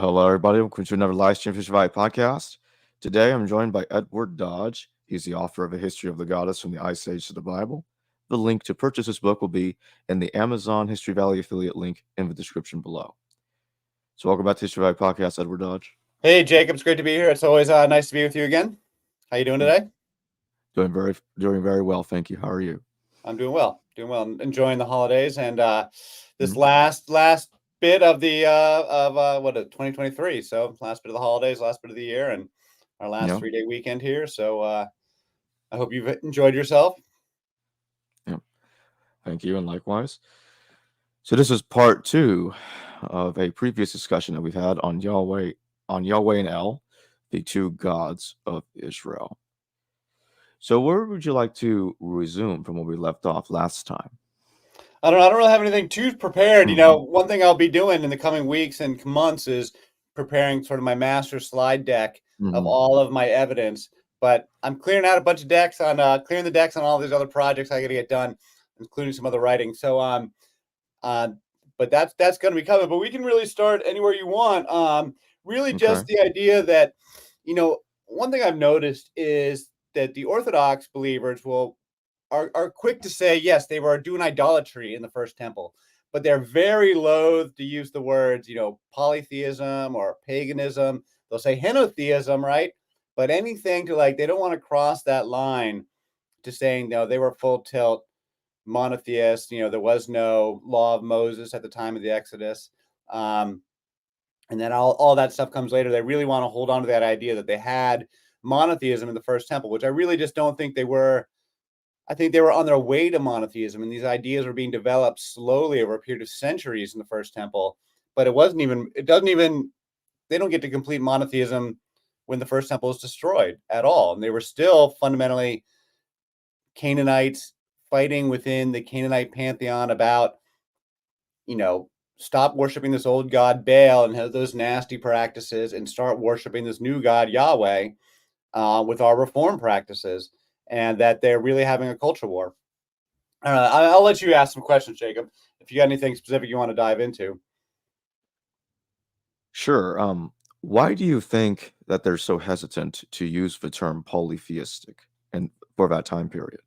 Hello, everybody. Welcome to another live stream Fish Fight podcast. Today, I'm joined by Edward Dodge. He's the author of A History of the Goddess from the Ice Age to the Bible. The link to purchase this book will be in the Amazon History Valley affiliate link in the description below. So, welcome back to History Fight podcast, Edward Dodge. Hey, Jacob. It's great to be here. It's always nice to be with you again. How you doing today? Doing very well, thank you. How are you? I'm doing well. Enjoying the holidays and this last bit of the 2023. So last bit of the holidays, last bit of the year, and our last 3-day weekend here. So I hope you've enjoyed yourself. Yeah, thank you, and likewise. So this is part 2 of a previous discussion that we've had on Yahweh and El, the two gods of Israel. So where would you like to resume from where we left off last time? I don't really have anything too prepared. One thing I'll be doing in the coming weeks and months is preparing sort of my master slide deck of all of my evidence. But I'm clearing out a bunch of decks on clearing the decks on all these other projects I got to get done, including some other writing. So but that's going to be coming. But we can really start anywhere you want. Really, just the idea that one thing I've noticed is that the Orthodox believers are quick to say, yes, they were doing idolatry in the first temple, but they're very loath to use the words, polytheism or paganism. They'll say henotheism, right? But anything to they don't want to cross that line to saying, no, they were full tilt monotheists. There was no law of Moses at the time of the Exodus. And then all that stuff comes later. They really want to hold on to that idea that they had monotheism in the first temple, which I really just don't think they were. I think they were on their way to monotheism, and these ideas were being developed slowly over a period of centuries in the first temple. But they don't get to complete monotheism when the first temple is destroyed at all. And they were still fundamentally Canaanites fighting within the Canaanite Pantheon about, stop worshiping this old god Baal and have those nasty practices and start worshiping this new god Yahweh with our reform practices, and that they're really having a culture war. I'll let you ask some questions, Jacob, if you got anything specific you want to dive into. Sure. Why do you think that they're so hesitant to use the term polytheistic and for that time period?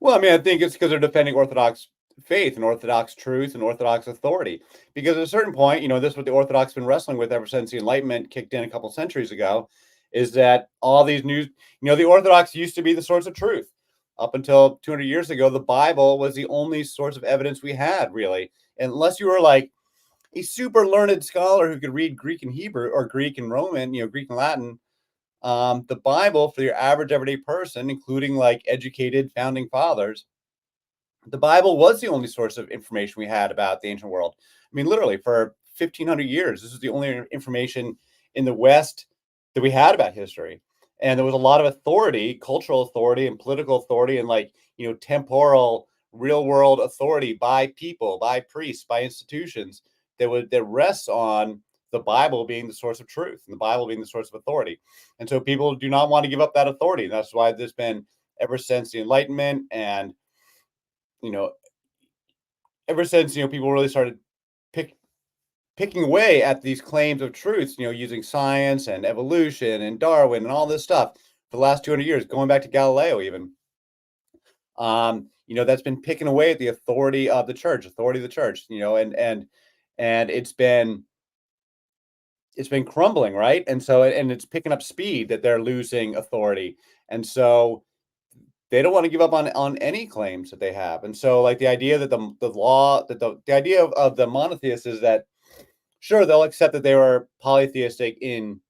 Well, I think it's because they're defending Orthodox faith and Orthodox truth and Orthodox authority. Because at a certain point, this is what the Orthodox have been wrestling with ever since the Enlightenment kicked in a couple centuries ago, is that all these new, the Orthodox used to be the source of truth. Up until 200 years ago, the Bible was the only source of evidence we had, really. Unless you were like a super learned scholar who could read Greek and Hebrew or Greek and Roman, Greek and Latin, the Bible for your average everyday person, including educated founding fathers, the Bible was the only source of information we had about the ancient world. Literally for 1,500 years, this was the only information in the West that we had about history. And there was a lot of authority, cultural authority and political authority and temporal real world authority by people, by priests, by institutions that rests on the Bible being the source of truth and the Bible being the source of authority. And so people do not want to give up that authority. And that's why there's been, ever since the Enlightenment and, ever since, people really started picking away at these claims of truths, using science and evolution and Darwin and all this stuff for the last 200 years, going back to Galileo even. That's been picking away at the authority of the church, and it's been crumbling, right? And so, and it's picking up speed that they're losing authority. And so they don't want to give up on any claims that they have. And so the idea that the idea of the monotheists is that, sure, they'll accept that they were polytheistic in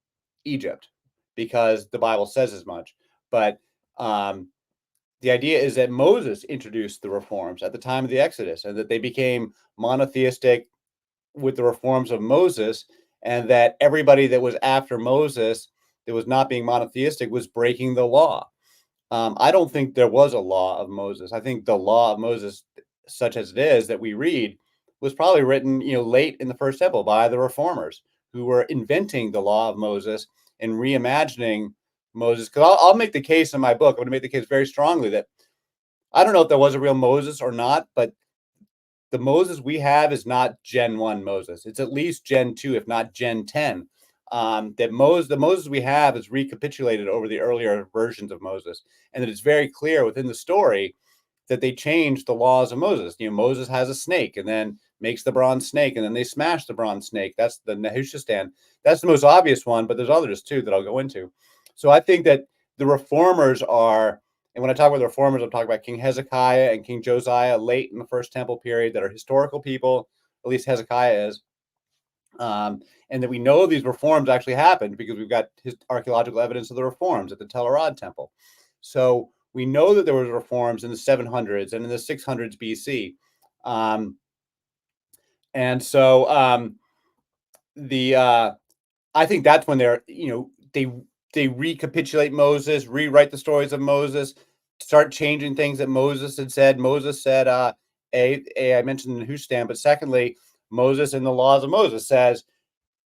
Egypt because the Bible says as much. But the idea is that Moses introduced the reforms at the time of the Exodus, and that they became monotheistic with the reforms of Moses, and that everybody that was after Moses that was not being monotheistic was breaking the law. I don't think there was a law of Moses. I think the law of Moses, such as it is that we read, was probably written, late in the first temple by the reformers who were inventing the law of Moses and reimagining Moses. Because I'll make the case in my book. I'm going to make the case very strongly that I don't know if there was a real Moses or not, but the Moses we have is not Gen 1 Moses. It's at least Gen 2, if not Gen 10. The Moses we have is recapitulated over the earlier versions of Moses, and that it's very clear within the story that they changed the laws of Moses. Moses has a snake and then makes the bronze snake, and then they smash the bronze snake. That's the Nehushtan. That's the most obvious one, but there's others too that I'll go into. So I think that the reformers are, and when I talk about the reformers, I'm talking about King Hezekiah and King Josiah late in the First Temple period that are historical people, at least Hezekiah is. And that we know these reforms actually happened because we've got archaeological evidence of the reforms at the Tel Arad Temple. So we know that there were reforms in the 700s and in the 600s BC. I think that's when they recapitulate Moses, rewrite the stories of Moses, start changing things that Moses had said. Moses said, I mentioned the Nehushtan, but secondly, Moses in the laws of Moses says,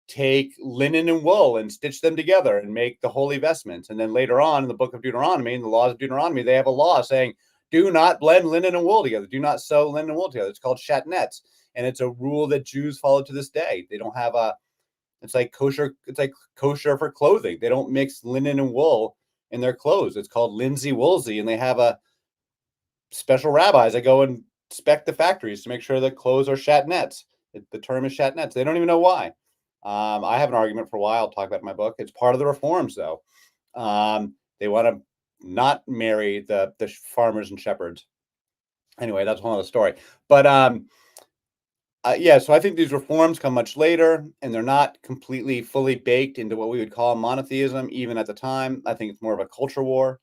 take linen and wool and stitch them together and make the holy vestments. And then later on in the book of Deuteronomy, in the laws of Deuteronomy, they have a law saying, do not blend linen and wool together. Do not sew linen and wool together. It's called shatnetz. And it's a rule that Jews follow to this day. They don't have it's like kosher for clothing. They don't mix linen and wool in their clothes. It's called linsey woolsey. And they have special rabbis that go and inspect the factories to make sure the clothes are shatnetz. The term is shatnetz. They don't even know why. I have an argument for why. I'll talk about it in my book. It's part of the reforms, though. They want to not marry the farmers and shepherds. Anyway, that's one other story. But so I think these reforms come much later, and they're not completely fully baked into what we would call monotheism, even at the time. I think it's more of a culture war,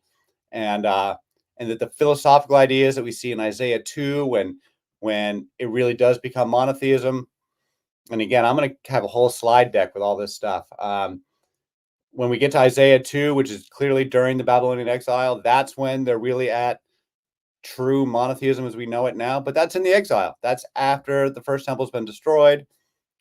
and that the philosophical ideas that we see in Isaiah 2, when it really does become monotheism. And again, I'm going to have a whole slide deck with all this stuff. When we get to Isaiah 2, which is clearly during the Babylonian exile, that's when they're really at true monotheism as we know it now. But that's in the exile. That's after the first temple has been destroyed.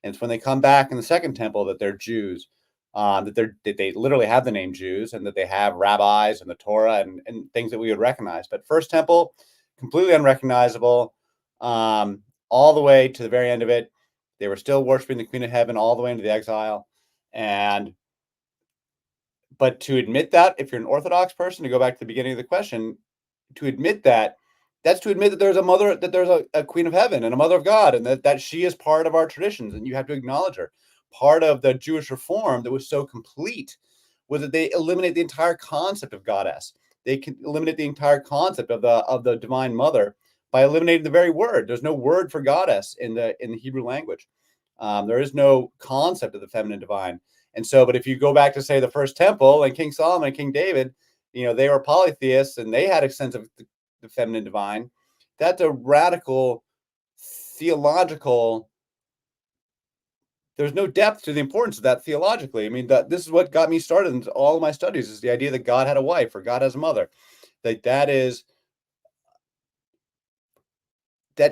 And it's when they come back in the second temple that they're Jews, that they literally have the name Jews, and that they have rabbis and the Torah and things that we would recognize. But first temple, completely unrecognizable, all the way to the very end of it. They were still worshiping the Queen of Heaven all the way into the exile. But to admit that, if you're an Orthodox person, to go back to the beginning of the question, to admit that, that's to admit that there's a mother, that there's a Queen of Heaven and a Mother of God, and that she is part of our traditions, and you have to acknowledge her. Part of the Jewish reform that was so complete was that they eliminate the entire concept of goddess. They can eliminate the entire concept of the divine mother by eliminating the very word. There's no word for goddess in the Hebrew language. There is no concept of the feminine divine. And so, but if you go back to, say, the first temple and King Solomon and King David, they were polytheists and they had a sense of the feminine divine. That's a radical theological. There's no depth to the importance of that theologically. I mean, this is what got me started in all of my studies, is the idea that God had a wife or God has a mother. That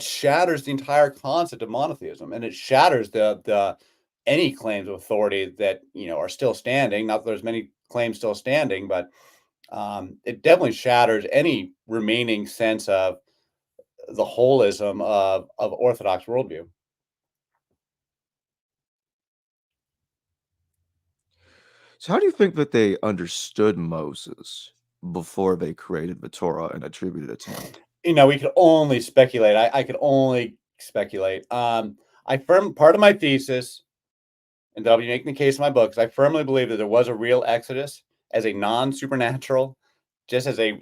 shatters the entire concept of monotheism, and it shatters any claims of authority that are still standing. Not that there's many claims still standing, but it definitely shatters any remaining sense of the holism of Orthodox worldview. So how do you think that they understood Moses before they created the Torah and attributed it to him? We could only speculate. I could only speculate. Part of my thesis, and I'll be making the case in my book, because I firmly believe that there was a real Exodus as a non-supernatural, just as there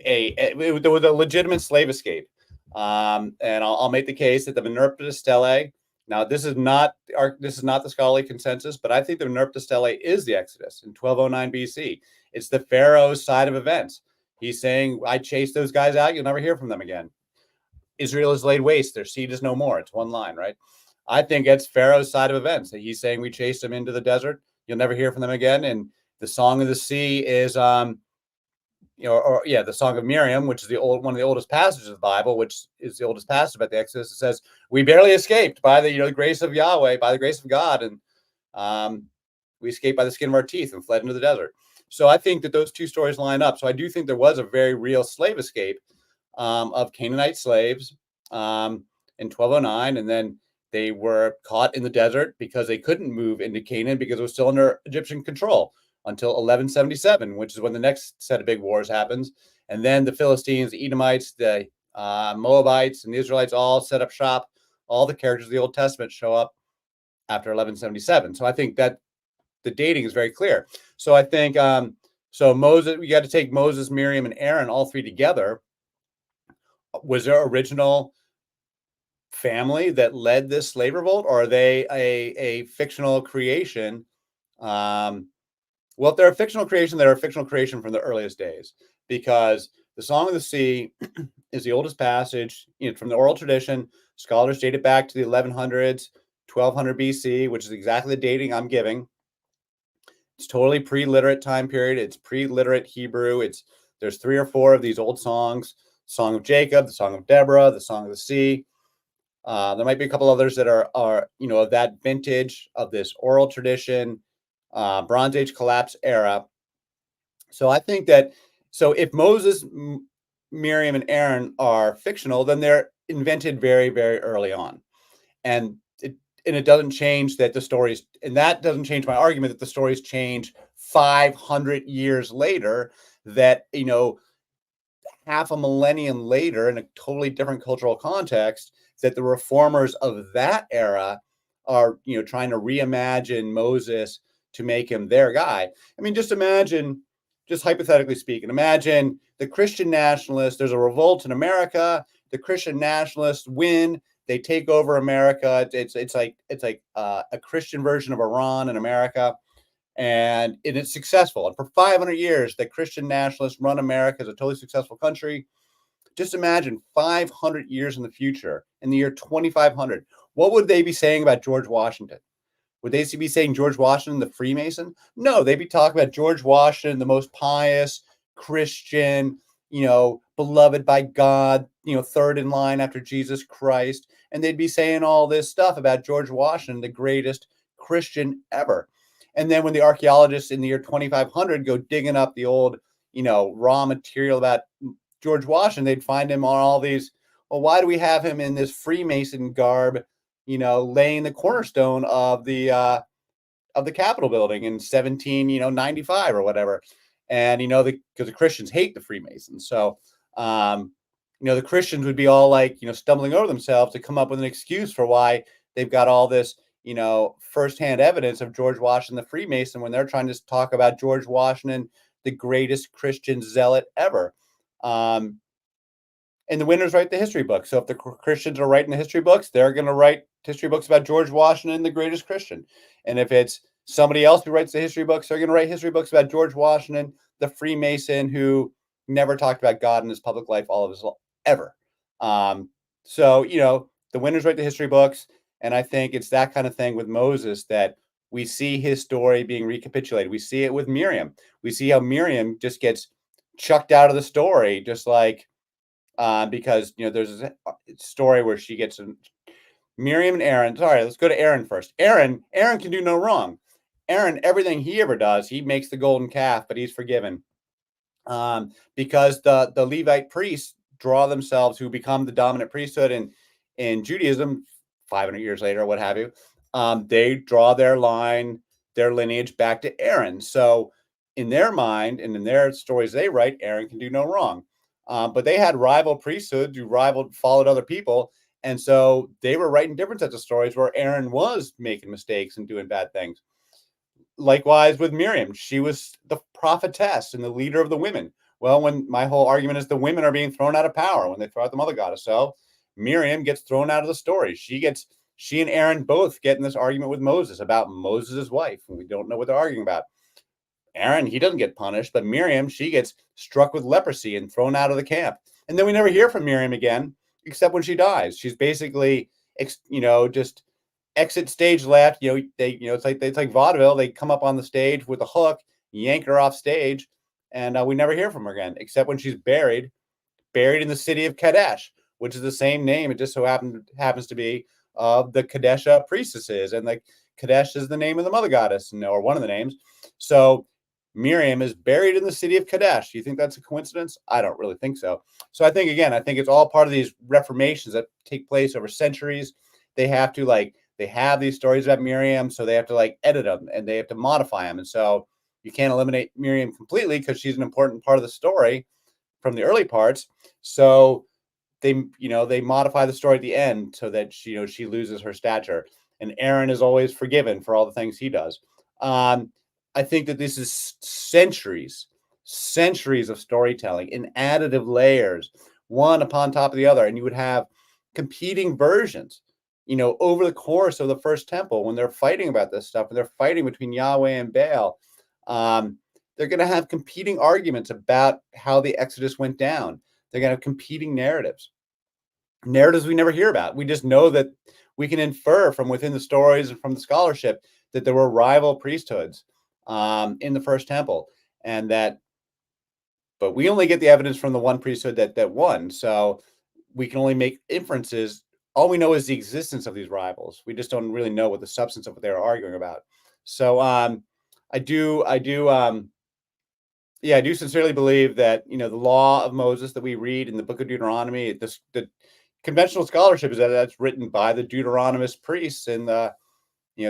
was a legitimate slave escape. And I'll make the case that the Minerpta Stelae. Now, this is not the scholarly consensus, but I think the Minerpta Stelae is the Exodus in 1209 BC. It's the Pharaoh's side of events. He's saying, I chased those guys out. You'll never hear from them again. Israel is laid waste. Their seed is no more. It's one line, right? I think it's Pharaoh's side of events. He's saying we chased them into the desert. You'll never hear from them again. And the Song of the Sea is, the Song of Miriam, which is one of the oldest passages of the Bible, which is the oldest passage about the Exodus. It says, we barely escaped by the grace of Yahweh, by the grace of God. And we escaped by the skin of our teeth and fled into the desert. So I think that those two stories line up. So I do think there was a very real slave escape of Canaanite slaves in 1209, and then they were caught in the desert because they couldn't move into Canaan because it was still under Egyptian control until 1177, which is when the next set of big wars happens. And then the Philistines, the Edomites, the Moabites, and the Israelites all set up shop. All the characters of the Old Testament show up after 1177. So I think that the dating is very clear. So I think, so Moses, we got to take Moses, Miriam, and Aaron, all three together. Was their original family that led this slave revolt, or are they a fictional creation? Well, if they're a fictional creation, they're a fictional creation from the earliest days, because the Song of the Sea is the oldest passage from the oral tradition. Scholars date it back to the 1100s, 1200 BC, which is exactly the dating I'm giving. It's totally pre-literate time period. It's pre-literate Hebrew. There's 3 or 4 of these old songs: Song of Jacob, the Song of Deborah, the Song of the Sea. There might be a couple others that are of that vintage of this oral tradition, Bronze Age collapse era. So I think that, so if Moses, Miriam, and Aaron are fictional, then they're invented very, very early on. And it doesn't change that the stories, and that doesn't change my argument that the stories change 500 years later, that, half a millennium later in a totally different cultural context, that the reformers of that era are, trying to reimagine Moses to make him their guy. I mean, just imagine, just hypothetically speaking, imagine the Christian nationalists, there's a revolt in America, the Christian nationalists win, they take over America. It's like a Christian version of Iran in America, and it's successful. And for 500 years, the Christian nationalists run America as a totally successful country. Just imagine 500 years in the future, in the year 2500, what would they be saying about George Washington? Would they be saying George Washington, the Freemason? No, they'd be talking about George Washington, the most pious Christian, beloved by God, third in line after Jesus Christ. And they'd be saying all this stuff about George Washington, the greatest Christian ever. And then when the archaeologists in the year 2500 go digging up the old, raw material about George Washington, they'd find him on all these, well, why do we have him in this Freemason garb, laying the cornerstone of the Capitol building in 1795 or whatever? And because the Christians hate the Freemasons, so the Christians would be all like stumbling over themselves to come up with an excuse for why they've got all this firsthand evidence of George Washington the Freemason, when they're trying to talk about George Washington, the greatest Christian zealot ever. And the winners write the history books. So if the Christians are writing the history books, they're going to write history books about George Washington, the greatest Christian. And if it's somebody else who writes the history books, they're going to write history books about George Washington, the Freemason who never talked about God in his public life all of his life, ever. So, the winners write the history books. And I think it's that kind of thing with Moses, that we see his story being recapitulated. We see it with Miriam. We see how Miriam just gets chucked out of the story, just like, because there's a story where she gets Miriam and Aaron. Sorry, let's go to Aaron first. Aaron can do no wrong. Aaron, everything he ever does, he makes the golden calf, but he's forgiven, because the Levite priests draw themselves, who become the dominant priesthood in Judaism 500 years later, or what have you. They draw their line, their lineage back to Aaron. So in their mind and in their stories they write, Aaron can do no wrong. But they had rival priesthoods who followed other people. And so they were writing different sets of stories where Aaron was making mistakes and doing bad things. Likewise with Miriam, she was the prophetess and the leader of the women. Well, when my whole argument is the women are being thrown out of power when they throw out the mother goddess. So Miriam gets thrown out of the story. She and Aaron both get in this argument with Moses about Moses' wife, and we don't know what they're arguing about. Aaron, he doesn't get punished, but Miriam, she gets struck with leprosy and thrown out of the camp. And then we never hear from Miriam again, except when she dies. She's basically, just exit stage left. It's like vaudeville. They come up on the stage with a hook, yank her off stage, and we never hear from her again, except when she's buried in the city of Kadesh, which is the same name. It just so happens to be of the Kadesh priestesses, and like Kadesh is the name of the mother goddess, or one of the names. So Miriam is buried in the city of Kadesh. Do you think that's a coincidence? I don't really think so. So I think, again, I think it's all part of these reformations that take place over centuries. They have to they have these stories about Miriam, so they have to edit them and they have to modify them. And so you can't eliminate Miriam completely because she's an important part of the story from the early parts. So they modify the story at the end so that she loses her stature, and Aaron is always forgiven for all the things he does. I think that this is centuries of storytelling in additive layers, one upon top of the other, and you would have competing versions over the course of the first temple when they're fighting about this stuff, and they're fighting between Yahweh and Baal. They're going to have competing arguments about how the Exodus went down. They're going to have competing narratives we never hear about. We just know that we can infer from within the stories and from the scholarship that there were rival priesthoods in the first temple, but we only get the evidence from the one priesthood that won. So we can only make inferences. All we know is the existence of these rivals. We just don't really know what the substance of what they were arguing about. So I do sincerely believe that the law of Moses that we read in the book of Deuteronomy, the conventional scholarship is that that's written by the Deuteronomist priests in the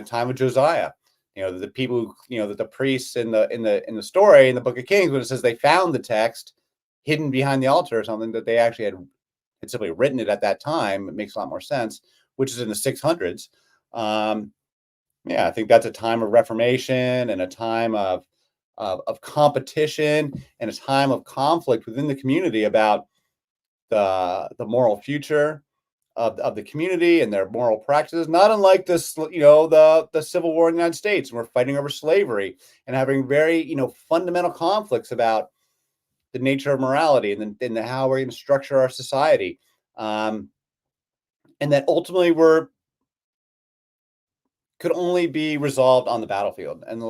time of Josiah. The people that the priests in the story in the book of Kings, when it says they found the text hidden behind the altar or something, that they actually had simply written it at that time. It makes a lot more sense, which is in the 600s. I think that's a time of reformation and a time of competition and a time of conflict within the community about the moral future of the community and their moral practices, not unlike this, the Civil War in the United States. We're fighting over slavery and having very, fundamental conflicts about the nature of morality and how we're going to structure our society. And that ultimately could only be resolved on the battlefield. And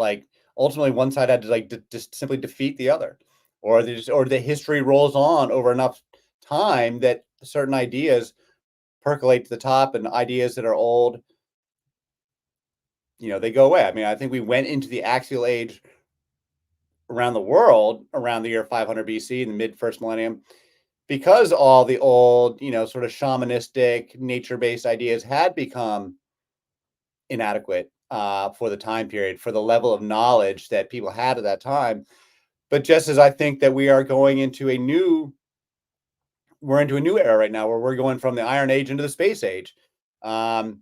ultimately one side had to just simply defeat the other, or the history rolls on over enough time that certain ideas percolate to the top, and ideas that are old, they go away. I mean, I think we went into the axial age around the world around the year 500 BC in the mid first millennium, because all the old, sort of shamanistic, nature-based ideas had become inadequate for the time period, for the level of knowledge that people had at that time. But just as I think that we are going into we're into a new era right now where we're going from the Iron Age into the Space Age. So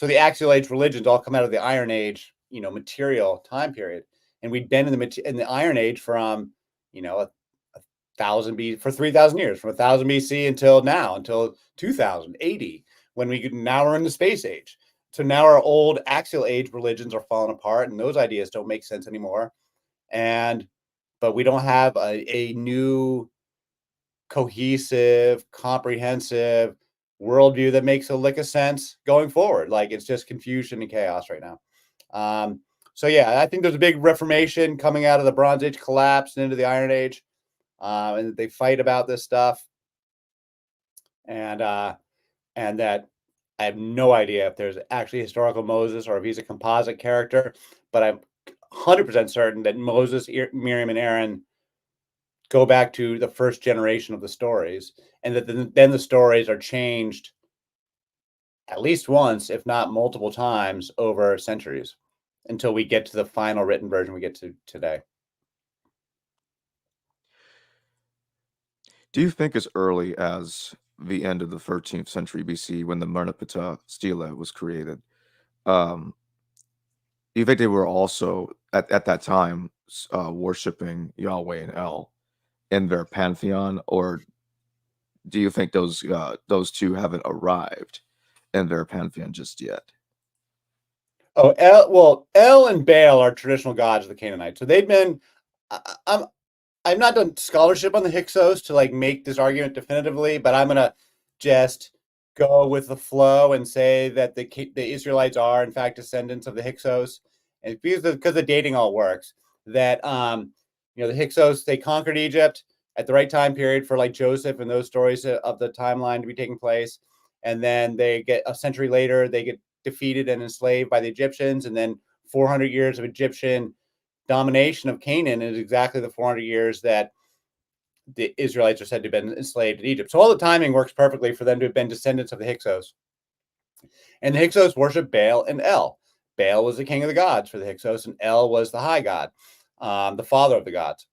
the axial age religions all come out of the Iron Age, material time period, and we'd been in the Iron Age from, 1,000 BC for 3,000 years, from 1,000 BC until now, until 2080, when now we're in the Space Age. So now our old axial age religions are falling apart, and those ideas don't make sense anymore. But we don't have a new, cohesive, comprehensive worldview that makes a lick of sense going forward. It's just confusion and chaos right now. I think there's a big reformation coming out of the Bronze Age collapse and into the Iron Age, and they fight about this stuff, and that I have no idea if there's actually historical Moses or if he's a composite character, but I'm 100% certain that Moses, Miriam, and Aaron go back to the first generation of the stories, and that then the stories are changed at least once, if not multiple times, over centuries, until we get to the final written version we get to today. Do you think as early as the end of the 13th century BC, when the Merneptah stela was created, do you think they were also at that time worshiping Yahweh and El in their pantheon, or do you think those two haven't arrived in their pantheon just yet? Oh, El and Baal are traditional gods of the Canaanites. So they've been. I've not done scholarship on the Hyksos to make this argument definitively, but I'm gonna just go with the flow and say that the Israelites are in fact descendants of the Hyksos, and because the dating all works. That the Hyksos, they conquered Egypt at the right time period for Joseph and those stories of the timeline to be taking place, and then they get a century later they get defeated and enslaved by the Egyptians, and then 400 years of Egyptian domination of Canaan is exactly the 400 years that the Israelites are said to have been enslaved in Egypt. So all the timing works perfectly for them to have been descendants of the Hyksos. And the Hyksos worship Baal and El. Baal was the king of the gods for the Hyksos, and El was the high god, the father of the gods.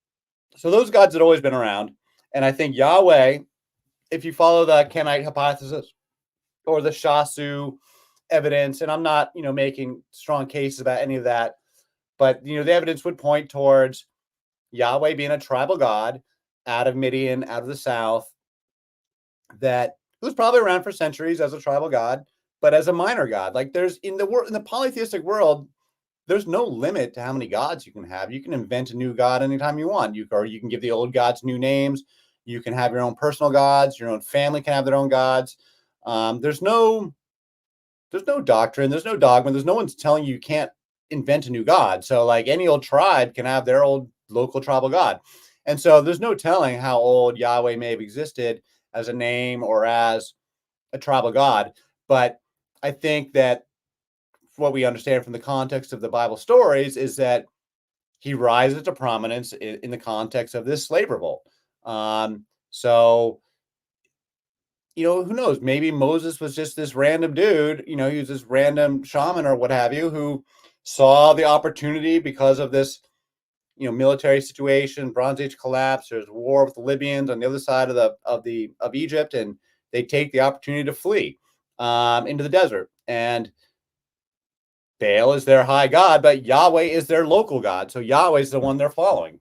So those gods had always been around. And I think Yahweh, if you follow the Canaanite hypothesis or the Shasu evidence, and I'm not, making strong cases about any of that, but, the evidence would point towards Yahweh being a tribal god out of Midian, out of the south, that was probably around for centuries as a tribal god, but as a minor god. Like there's in the polytheistic world, there's no limit to how many gods you can have. You can invent a new god anytime you want. You can give the old gods new names. You can have your own personal gods. Your own family can have their own gods. There's no doctrine. There's no dogma. There's no one's telling you can't invent a new god. So like any old tribe can have their old local tribal god. And so there's no telling how old Yahweh may have existed as a name or as a tribal god. But I think that what we understand from the context of the Bible stories is that he rises to prominence in the context of this slave revolt. So, who knows? Maybe Moses was just this random dude, he was this random shaman or what have you, who saw the opportunity because of this, military situation, Bronze Age collapse. There's war with the Libyans on the other side of Egypt, and they take the opportunity to flee into the desert. And Baal is their high god, but Yahweh is their local god. So Yahweh is the one they're following.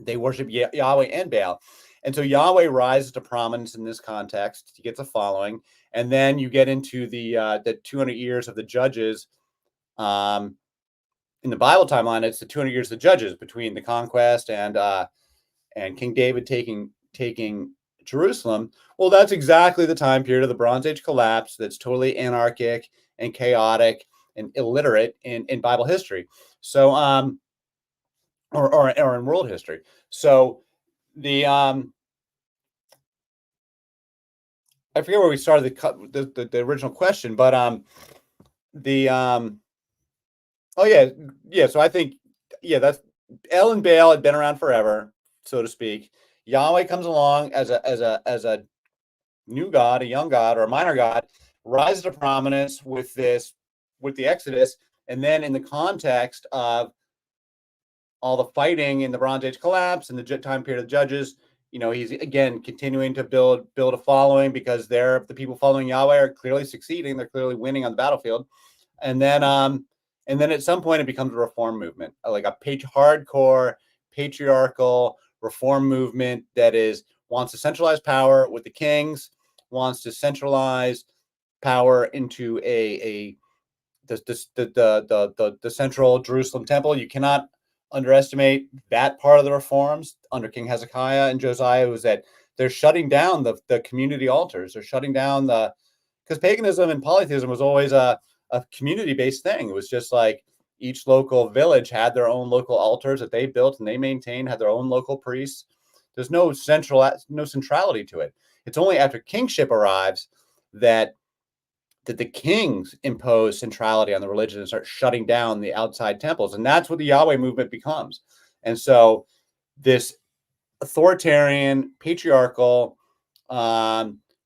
They worship Yahweh and Baal. And so Yahweh rises to prominence in this context. He gets a following. And then you get into the 200 years of the judges. In the Bible timeline, it's the 200 years of the judges between the conquest and King David taking Jerusalem. Well, that's exactly the time period of the Bronze Age collapse that's totally anarchic and chaotic and illiterate in Bible history. So, or in world history. So the I forget where we started the original question, but oh yeah. So I think that's El and Baal had been around forever, so to speak. Yahweh comes along as a new god, a young god, or a minor god, rises to prominence with the Exodus, and then in the context of all the fighting in the Bronze Age collapse and the time period of the judges, he's again continuing to build a following because the people following Yahweh are clearly succeeding. They're clearly winning on the battlefield. And then at some point it becomes a reform movement, like a hardcore patriarchal reform movement that wants to centralize power with the kings, wants to centralize power into the central Jerusalem temple. You cannot underestimate that part of the reforms under King Hezekiah and Josiah, was that they're shutting down the community altars. They're shutting down because paganism and polytheism was always a community-based thing. It was just like each local village had their own local altars that they built and they maintained, had their own local priests. There's no centrality to it. It's only after kingship arrives that the kings impose centrality on the religion and start shutting down the outside temples. And that's what the Yahweh movement becomes. And so this authoritarian, patriarchal,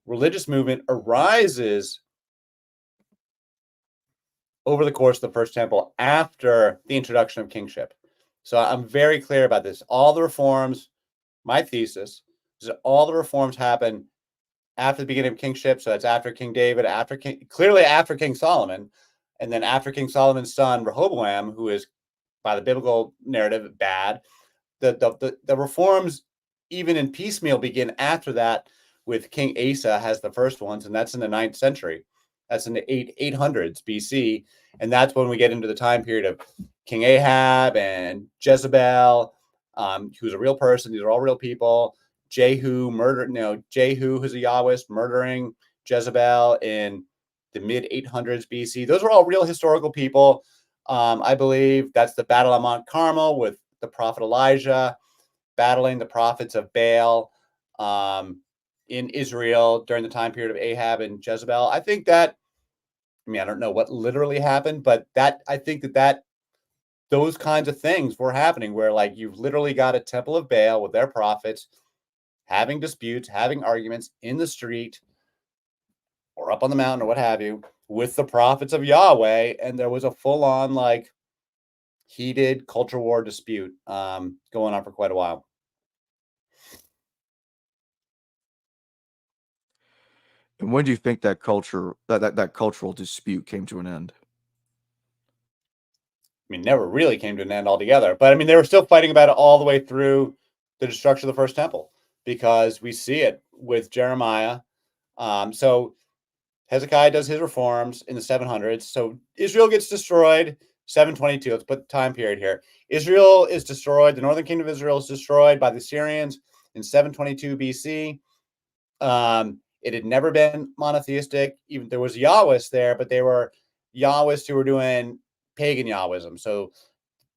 religious movement arises over the course of the First Temple after the introduction of kingship. So I'm very clear about this. All the reforms, my thesis is that all the reforms happen after the beginning of kingship. So that's after King David, after King Solomon, and then after King Solomon's son Rehoboam, who is by the biblical narrative bad. The reforms, even in piecemeal, begin after that with King Asa has the first ones, and that's in the 9th century. That's in the 800s BC, and that's when we get into the time period of King Ahab and Jezebel, who's a real person. These are all real people. Jehu, who's a Yahwist, murdering Jezebel in the mid 800s BC. Those are all real historical people. I believe that's the Battle of Mount Carmel with the prophet Elijah battling the prophets of Baal in Israel during the time period of Ahab and Jezebel. I think that, I don't know what literally happened, but I think that those kinds of things were happening where like you've literally got a temple of Baal with their prophets having disputes, having arguments in the street or up on the mountain or what have you with the prophets of Yahweh. And there was a full on like heated culture war dispute going on for quite a while. And when do you think that cultural dispute came to an end? I mean, never really came to an end altogether. But I mean, they were still fighting about it all the way through the destruction of the first temple, because we see it with Jeremiah. So Hezekiah does his reforms in the 700s. So Israel gets destroyed, 722. Let's put the time period here. Israel is destroyed. The northern kingdom of Israel is destroyed by the Assyrians in 722 BC. It had never been monotheistic. Even there was Yahwehs there, but they were Yahwehs who were doing pagan Yahwism. So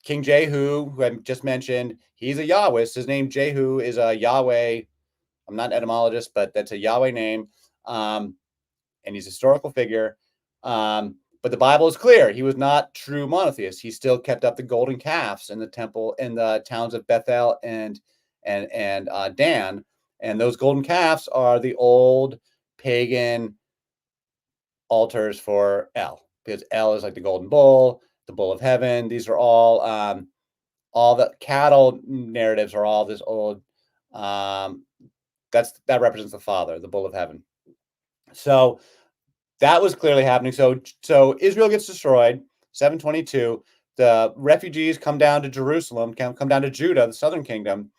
King Jehu, who I just mentioned, he's a Yahwist. His name Jehu is a Yahweh. I'm not an etymologist, but that's a Yahweh name. And he's a historical figure. But the Bible is clear. He was not true monotheist. He still kept up the golden calves in the temple in the towns of Bethel and Dan. And those golden calves are the old pagan altars for El, because El is like the golden bull, the bull of heaven. These are all the cattle narratives are all this old. That represents the Father, the bull of heaven. So that was clearly happening. So Israel gets destroyed, 722. The refugees come down to Jerusalem, come down to Judah, the southern kingdom.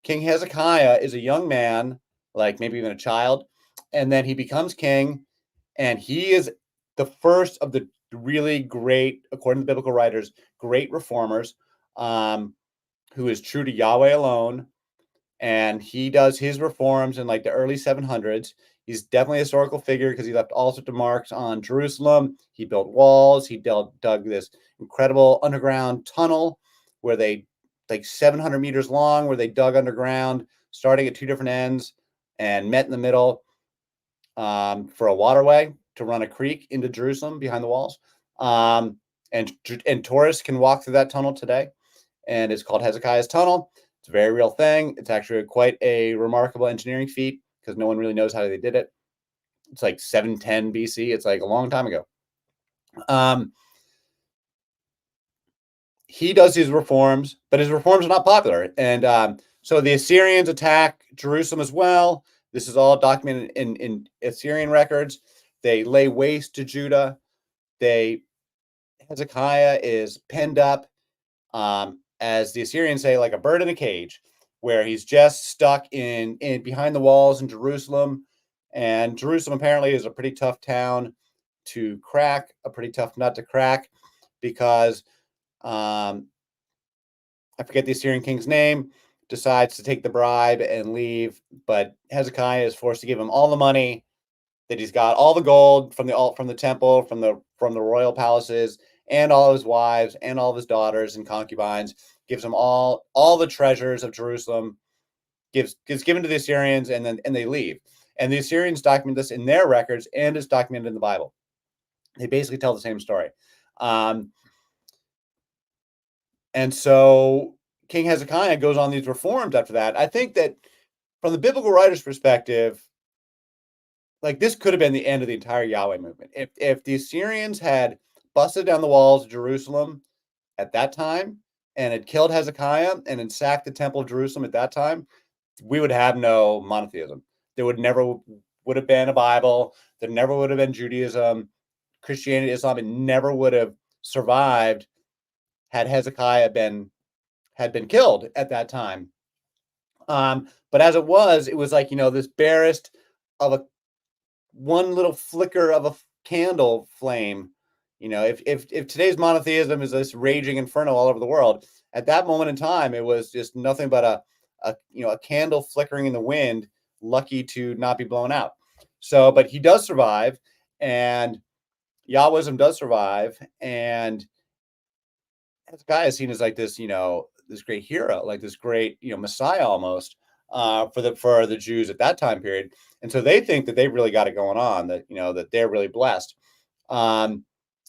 King Hezekiah is a young man, like maybe even a child, and then he becomes king, and he is the first of the really great, according to the biblical writers, great reformers, who is true to Yahweh alone. And he does his reforms in like the early 700s. He's definitely a historical figure because he left all sorts of marks on Jerusalem. He built walls. He dug this incredible underground tunnel where they, like 700 meters long, where they dug underground, starting at two different ends and met in the middle for a waterway to run a creek into Jerusalem behind the walls. And tourists can walk through that tunnel today. And it's called Hezekiah's Tunnel. It's a very real thing. It's actually quite a remarkable engineering feat because no one really knows how they did it. It's like 710 BC. It's like a long time ago. He does his reforms, but his reforms are not popular. And so the Assyrians attack Jerusalem as well. This is all documented in Assyrian records. They lay waste to Judah. Hezekiah is penned up, as the Assyrians say, like a bird in a cage, where he's just stuck in behind the walls in Jerusalem. And Jerusalem apparently is a pretty tough town to crack, a pretty tough nut to crack, because I forget the Assyrian king's name, decides to take the bribe and leave, but Hezekiah is forced to give him all the money that he's got, all the gold from the temple, from the royal palaces, and all his wives and all of his daughters and concubines, gives him all the treasures of Jerusalem, gives given to the Assyrians, and they leave. And the Assyrians document this in their records, and it's documented in the Bible. They basically tell the same story. And so King Hezekiah goes on these reforms after that. I think that from the biblical writer's perspective, like this could have been the end of the entire Yahweh movement. If the Assyrians had busted down the walls of Jerusalem at that time and had killed Hezekiah and had sacked the temple of Jerusalem at that time, we would have no monotheism. There would have been a Bible. There never would have been Judaism, Christianity, Islam. It never would have survived had Hezekiah been killed at that time. But as it was like, this barest of one little flicker of a candle flame. If today's monotheism is this raging inferno all over the world, at that moment in time, it was just nothing but a candle flickering in the wind, lucky to not be blown out. So, but he does survive, and Yahwism does survive, and Hezekiah is seen as like this, this great hero, like this great, Messiah almost for the Jews at that time period. And so they think that they've really got it going on, that, that they're really blessed.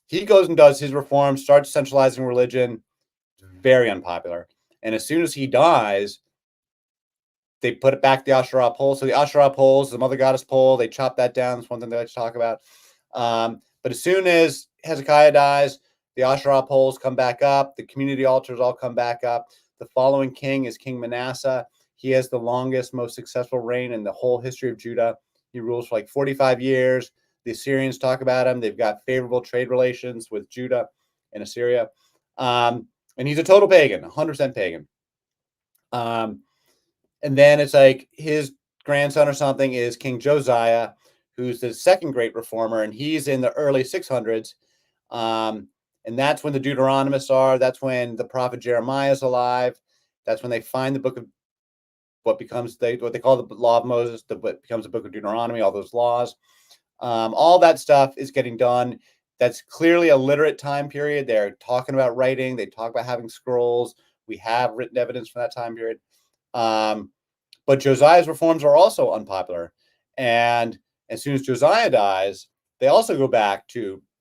He goes and does his reforms, starts centralizing religion, Very unpopular. And as soon as he dies, they put it back to the Asherah pole. So the Asherah pole is the mother goddess pole. They chop that down. That's one thing they like to talk about. But as soon as Hezekiah dies, the Asherah poles come back up. The community altars all come back up. The following king is King Manasseh. He has the longest, most successful reign in the whole history of Judah. He rules for like 45 years. The Assyrians talk about him. They've got favorable trade relations with Judah and Assyria. And he's a total pagan, 100% pagan. And then it's like his grandson or something is King Josiah, who's the second great reformer, and he's in the early 600s. And that's when the Deuteronomists are. That's when the prophet Jeremiah is alive. That's when they find the book of what becomes what they call the law of Moses, what becomes the book of Deuteronomy, all those laws. All that stuff is getting done. That's clearly a literate time period. They're talking about writing. They talk about having scrolls. We have written evidence from that time period. But Josiah's reforms are also unpopular. And as soon as Josiah dies, they also go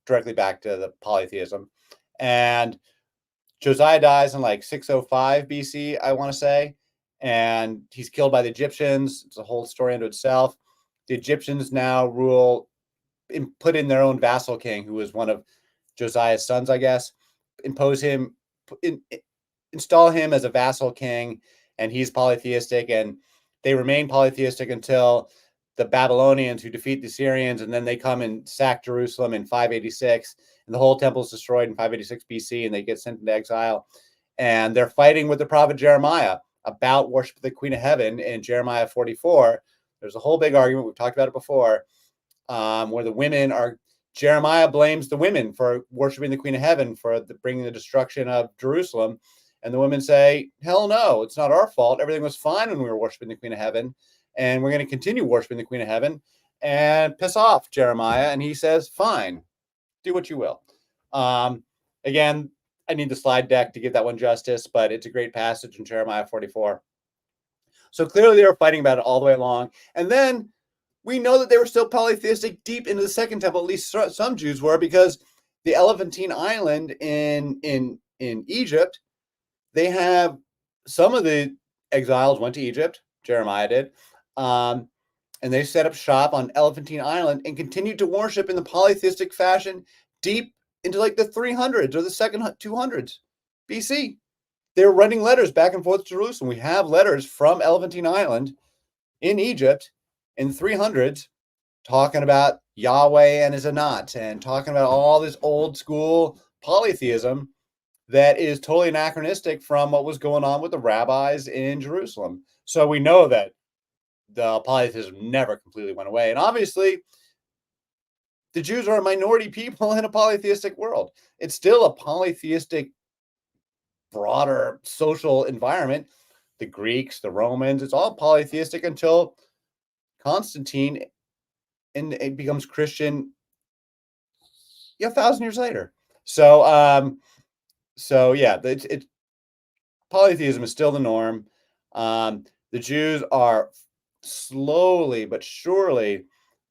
directly back to the polytheism. And Josiah dies in like 605 BC, I want to say. And he's killed by the Egyptians. It's a whole story unto itself. The Egyptians now put in their own vassal king, who was one of Josiah's sons, I guess, install him as a vassal king, and he's polytheistic, and they remain polytheistic until the Babylonians, who defeat the Assyrians, and then they come and sack Jerusalem in 586, and the whole temple is destroyed in 586 BC, and they get sent into exile. And they're fighting with the prophet Jeremiah about worship of the Queen of Heaven in Jeremiah 44. There's a whole big argument. We've talked about it before, where the women are. Jeremiah blames the women for worshiping the Queen of Heaven, for bringing the destruction of Jerusalem. And the women say, hell no, it's not our fault. Everything was fine when we were worshiping the Queen of Heaven. And we're going to continue worshiping the Queen of Heaven and piss off Jeremiah. And he says, fine, do what you will. Again, I need the slide deck to give that one justice, but it's a great passage in Jeremiah 44. So clearly they were fighting about it all the way along. And then we know that they were still polytheistic deep into the Second Temple. At least some Jews were, because the Elephantine Island in Egypt, they have some of the exiles went to Egypt. Jeremiah did. And they set up shop on Elephantine Island and continued to worship in the polytheistic fashion deep into like the 300s or the second 200s BC. They were writing letters back and forth to Jerusalem. We have letters from Elephantine Island in Egypt in 300s talking about Yahweh and his Anat, and talking about all this old school polytheism that is totally anachronistic from what was going on with the rabbis in Jerusalem. So we know that the polytheism never completely went away. And obviously, the Jews are a minority people in a polytheistic world. It's still a polytheistic, broader social environment. The Greeks, the Romans, it's all polytheistic until Constantine, and it becomes Christian 1,000 years later. So yeah, it's polytheism is still the norm. The Jews are slowly but surely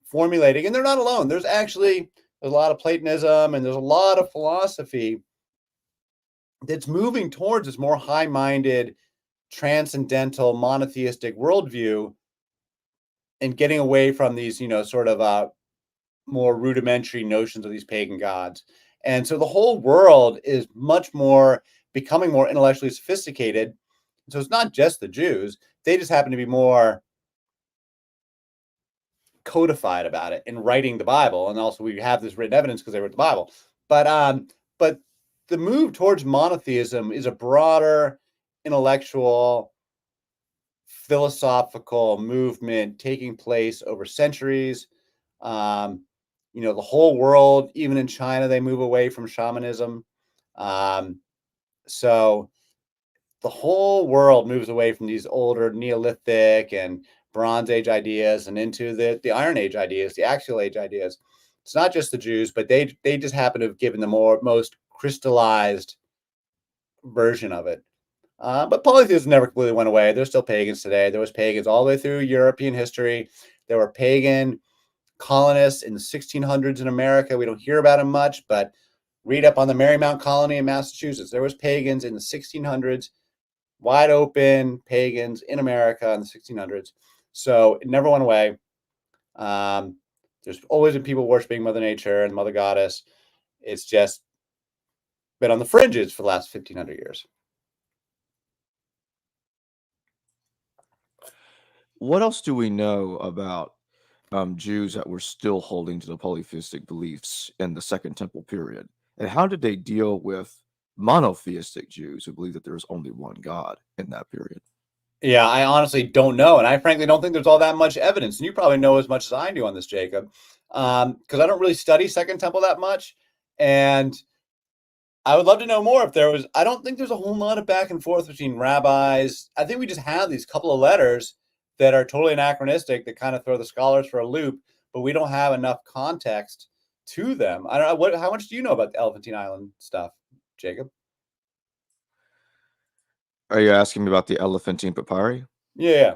formulating, and they're not alone. There's a lot of Platonism, and there's a lot of philosophy that's moving towards this more high-minded, transcendental, monotheistic worldview, and getting away from these, sort of more rudimentary notions of these pagan gods. And so the whole world is becoming more intellectually sophisticated. So it's not just the Jews. They just happen to be more codified about it in writing the Bible. And also we have this written evidence because they wrote the Bible. But the move towards monotheism is a broader intellectual, philosophical movement taking place over centuries. The whole world, even in China, they move away from shamanism. So the whole world moves away from these older Neolithic and Bronze Age ideas and into the Iron Age ideas, the Axial Age ideas. It's not just the Jews, but they just happen to have given the most crystallized version of it. But polytheism never completely went away. There's still pagans today. There was pagans all the way through European history. There were pagan colonists in the 1600s in America. We don't hear about them much, but Read up on the Marymount colony in Massachusetts. There was pagans in the 1600s, wide open pagans in America in the 1600s. So it never went away. There's always been people worshiping Mother Nature and Mother Goddess. It's just been on the fringes for the last 1,500 years. What else do we know about Jews that were still holding to the polytheistic beliefs in the Second Temple period? And how did they deal with monotheistic Jews who believe that there is only one God in that period? Yeah, I honestly don't know. And I frankly don't think there's all that much evidence. And you probably know as much as I do on this, Jacob, because I don't really study Second Temple that much. And I would love to know more if there was. I don't think there's a whole lot of back and forth between rabbis. I think we just have these couple of letters that are totally anachronistic that kind of throw the scholars for a loop, but we don't have enough context to them. I don't know. How much do you know about the Elephantine Island stuff, Jacob? Are you asking me about the Elephantine Papyri? Yeah.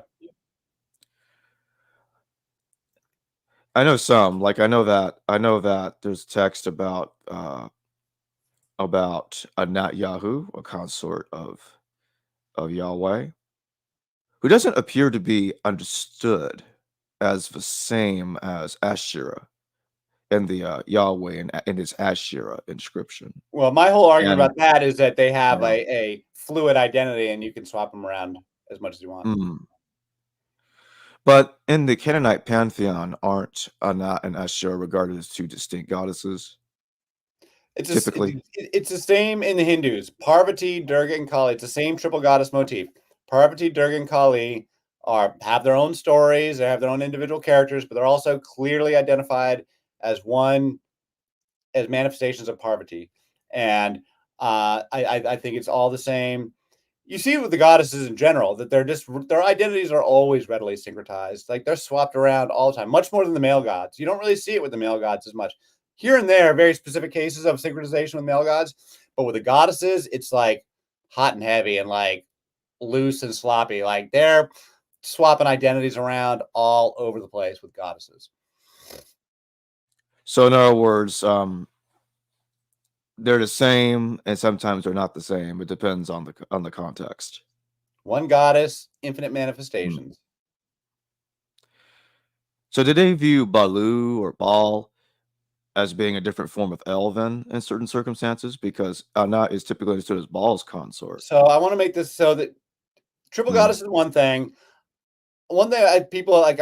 I know some. Like I know that there's text about Anat Yahu, a consort of Yahweh, who doesn't appear to be understood as the same as Asherah in the Yahweh and in his Asherah inscription. Well, my whole argument And about that is that they have yeah, a fluid identity and you can swap them around as much as you want. But in the Canaanite pantheon, aren't Anat and Asherah regarded as two distinct goddesses? Typically, It's the same in the Hindus. Parvati, Durga, and Kali. It's the same triple goddess motif. Parvati, Durga, and Kali have their own stories. They have their own individual characters, but they're also clearly identified as manifestations of Parvati. And I think it's all the same. You see with the goddesses in general that their identities are always readily syncretized. Like they're swapped around all the time, much more than the male gods. You don't really see it with the male gods as much. Here and there, very specific cases of synchronization with male gods, but with the goddesses, it's like hot and heavy and like loose and sloppy. Like they're swapping identities around all over the place with goddesses. so in other words, they're the same, and sometimes they're not the same. It depends on the context. One goddess, infinite manifestations. So did they view Balu or Baal as being a different form of El then in certain circumstances? Because Anat is typically understood as Baal's consort. So I want to make this so that triple goddess is one thing. One thing I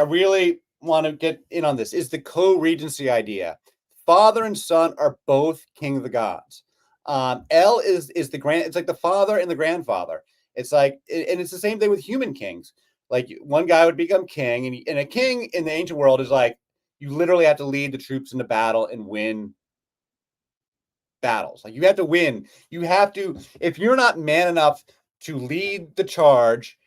really want to get in on this is the co-regency idea. Father and son are both king of the gods. El is the grand. It's like the father and the grandfather. It's like, and it's the same thing with human kings. Like one guy would become king, and a king in the ancient world is like you literally have to lead the troops into battle and win battles. Like you have to win. You have to. If you're not man enough to lead the charge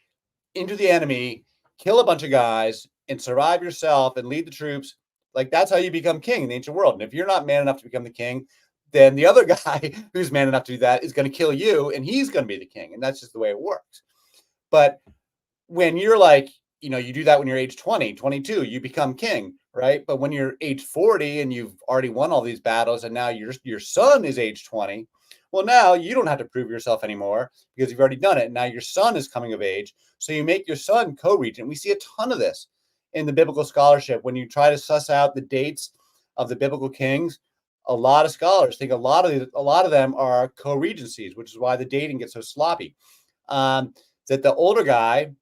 into the enemy, kill a bunch of guys, and survive yourself and lead the troops, like that's how you become king in the ancient world. And if you're not man enough to become the king, then the other guy who's man enough to do that is going to kill you and he's going to be the king. And that's just the way it works. But when you're like, you do that when you're age 20, 22, you become king, right? But when you're age 40 and you've already won all these battles and now your son is age 20, well, now you don't have to prove yourself anymore because you've already done it. And now your son is coming of age. So you make your son co-regent. We see a ton of this in the biblical scholarship. When you try to suss out the dates of the biblical kings, a lot of scholars think a lot of them are co-regencies, which is why the dating gets so sloppy. That the older guy,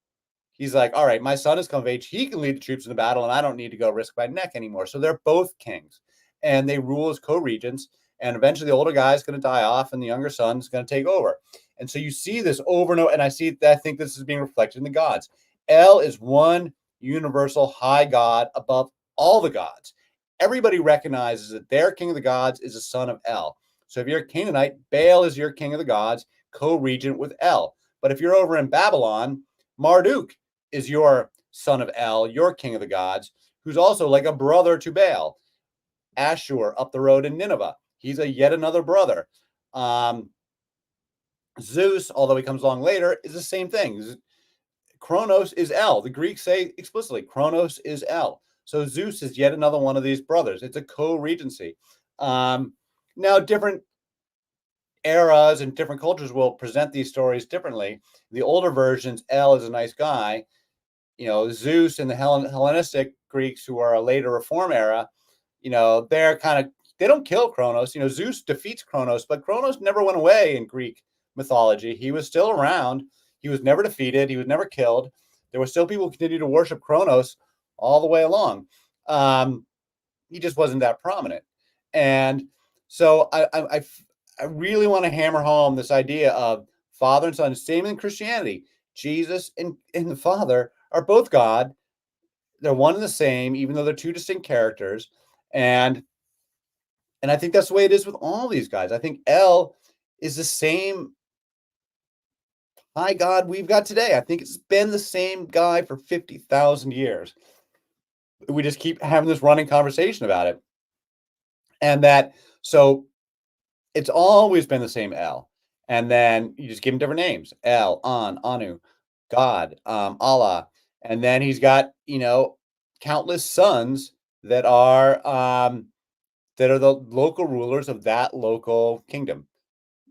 he's like, all right, my son has come of age. He can lead the troops in the battle, and I don't need to go risk my neck anymore. So they're both kings, and they rule as co-regents. And eventually the older guy is going to die off and the younger son is going to take over. And so you see this over and over. And I think this is being reflected in the gods. El is one universal high God above all the gods. Everybody recognizes that their king of the gods is a son of El. So if you're a Canaanite, Baal is your king of the gods, co-regent with El. But if you're over in Babylon, Marduk is your son of El, your king of the gods, who's also like a brother to Baal. Ashur up the road in Nineveh, he's a yet another brother. Zeus, although he comes along later, is the same thing. Kronos is El. The Greeks say explicitly, Kronos is El. So Zeus is yet another one of these brothers. It's a co-regency. Now, different eras and different cultures will present these stories differently. The older versions, El is a nice guy. Zeus and the Hellenistic Greeks, who are a later Reform era, they're they don't kill Kronos. Zeus defeats Kronos, but Kronos never went away in Greek mythology. He was still around. He was never defeated. He was never killed. There were still people who continued to worship Kronos all the way along. He just wasn't that prominent. And so I really want to hammer home this idea of Father and Son, same in Christianity. Jesus and the Father are both God. They're one and the same, even though they're two distinct characters. And I think that's the way it is with all these guys. I think El is the same high God we've got today. I think it's been the same guy for 50,000 years. We just keep having this running conversation about it. And so it's always been the same El. And then you just give him different names. El, An, Anu, God, Allah. And then he's got, countless sons that are the local rulers of that local kingdom.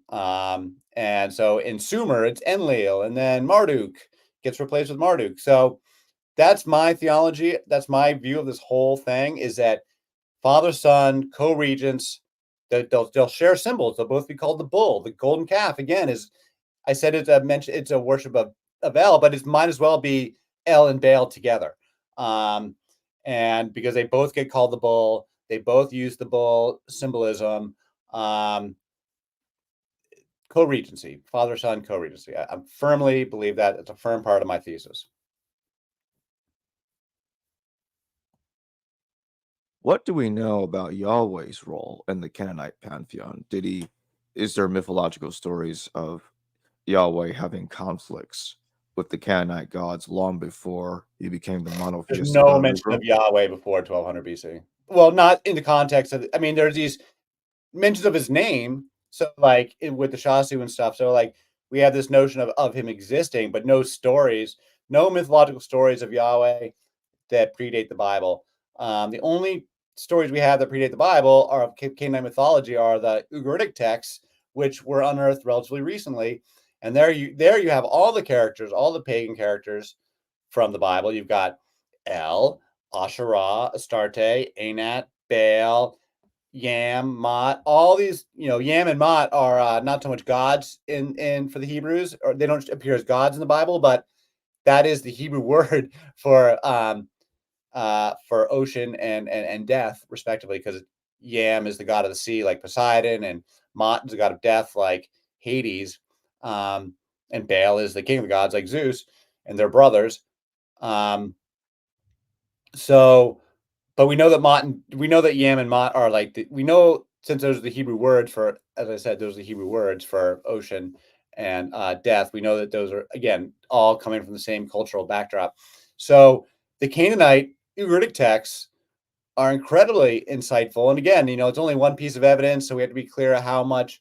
And so in Sumer, it's Enlil, and then Marduk gets replaced with Marduk. So that's my theology. That's my view of this whole thing, is that father, son, co-regents, they'll share symbols. They'll both be called the bull. The golden calf, again, is, I said it's a worship of El, but it might as well be El and Baal together. And because they both get called the bull, they both use the bull symbolism. Co-regency, father-son co-regency. I firmly believe that. It's a firm part of my thesis. What do we know about Yahweh's role in the Canaanite pantheon? Is there mythological stories of Yahweh having conflicts with the Canaanite gods long before he became the There's monotheistic no God of mention Israel? of Yahweh before 1200 BC. Well, not in the context of, there's these mentions of his name. So like with the Shasu and stuff. So like we have this notion of him existing, but no stories, no mythological stories of Yahweh that predate the Bible. The only stories we have that predate the Bible are of Canaanite mythology are the Ugaritic texts, which were unearthed relatively recently. And there you have all the characters, all the pagan characters from the Bible. You've got El, Asherah, Astarte, Anat, Baal, Yam, Mot, all these, Yam and Mot are not so much gods in for the Hebrews, or they don't appear as gods in the Bible, but that is the Hebrew word for ocean and death, respectively, because Yam is the god of the sea, like Poseidon, and Mot is the god of death, like Hades, and Baal is the king of the gods, like Zeus, and they're brothers. But we know that Yam and Mot are like we know, since those are the Hebrew words for, as I said, those are the Hebrew words for ocean and death. We know that those are, again, all coming from the same cultural backdrop. So the Canaanite Ugaritic texts are incredibly insightful. And again, it's only one piece of evidence, so we have to be clear how much,